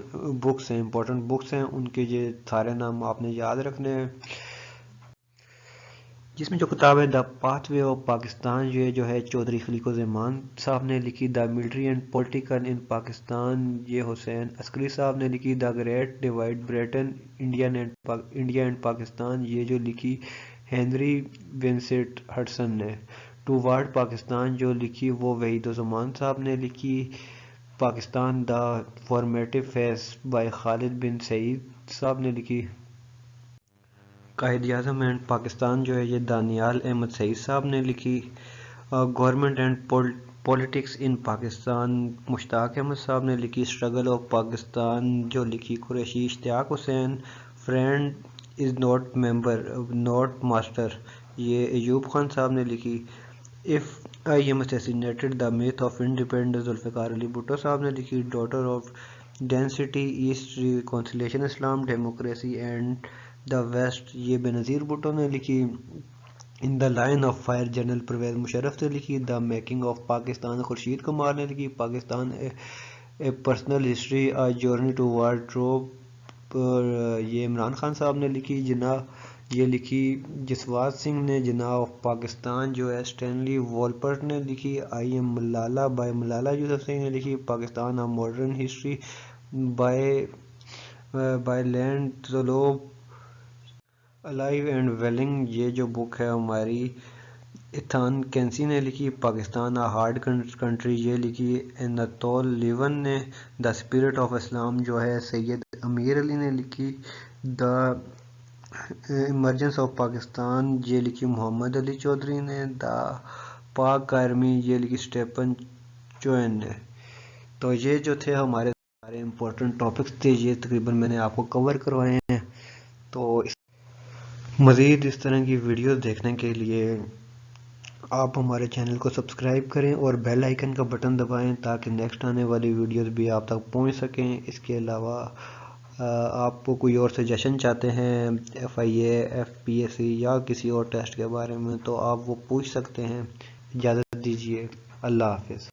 بکس ہیں امپورٹنٹ بکس ہیں ان کے یہ سارے نام آپ نے یاد رکھنے ہیں، جس میں جو کتاب ہے the path way of Pakistan جو ہے چودھری خلیق الرحمان صاحب نے لکھی۔ دا ملٹری اینڈ پولیٹیکل ان پاکستان یہ حسین عسکری صاحب نے لکھی۔ The great divide Britain India and Pakistan یہ جو لکھی ہنری ونسنٹ ہڈسن نے۔ ٹو وارڈ پاکستان جو لکھی وہ وحید الزمان صاحب نے لکھی۔ پاکستان دا فارمیٹو فیز بائی خالد بن سعید صاحب نے لکھی۔ قائد اعظم اینڈ پاکستان جو ہے یہ دانیال احمد سعید صاحب نے لکھی۔ Government and politics in Pakistan Mushtaq Ahmed صاحب نے لکھی۔ اسٹرگل آف پاکستان جو لکھی Qureshi Ishtiaq Hussain. Friend is not member not master یہ ایوب خان صاحب نے لکھی۔ If I am assassinated the myth of independence Zulfikar Ali Bhutto صاحب نے لکھی۔ Daughter of destiny east reconciliation Islam democracy and the west یہ بینظیر بھٹو نے لکھی۔ In the line of fire general Pervez Musharraf نے لکھی۔ The making of Pakistan Khurshid Kumar نے لکھی۔ Pakistan a personal history a journey to wardrobe یہ عمران خان صاحب نے لکھی۔ یہ لکھی جسوات سنگھ نے۔ جناح آف پاکستان جو ہے اسٹینلی وولپرٹ نے لکھی۔ I am Malala by Malala Yousafzai نے لکھی۔ Pakistan a modern history by لینڈ زلوب الائیو اینڈ ویلنگ یہ جو بک ہے ہماری ایتھان کینسی نے لکھی۔ پاکستان آ ہارڈ کنٹری یہ لکھی اناتول لیون نے۔ دا اسپرٹ آف اسلام جو ہے سید امیر علی نے لکھی۔ دا ایمرجنس آف پاکستان یہ لکھی محمد علی چودھری نے۔ دا پاک آرمی یہ لکھی اسٹیپن چوین نے۔ تو یہ جو تھے ہمارے سارے امپورٹنٹ ٹاپکس تھے یہ تقریباً میں نے آپ کو کور کروائے ہیں۔ تو مزید اس طرح کی ویڈیوز دیکھنے کے لیے آپ ہمارے چینل کو سبسکرائب کریں اور بیل آئیکن کا بٹن دبائیں تاکہ نیکسٹ آنے والی ویڈیوز بھی آپ تک پہنچ سکیں۔ اس کے علاوہ آپ کو کوئی اور سجیشن چاہتے ہیں FIA FPSC یا کسی اور ٹیسٹ کے بارے میں تو آپ وہ پوچھ سکتے ہیں۔ اجازت دیجیے، اللہ حافظ۔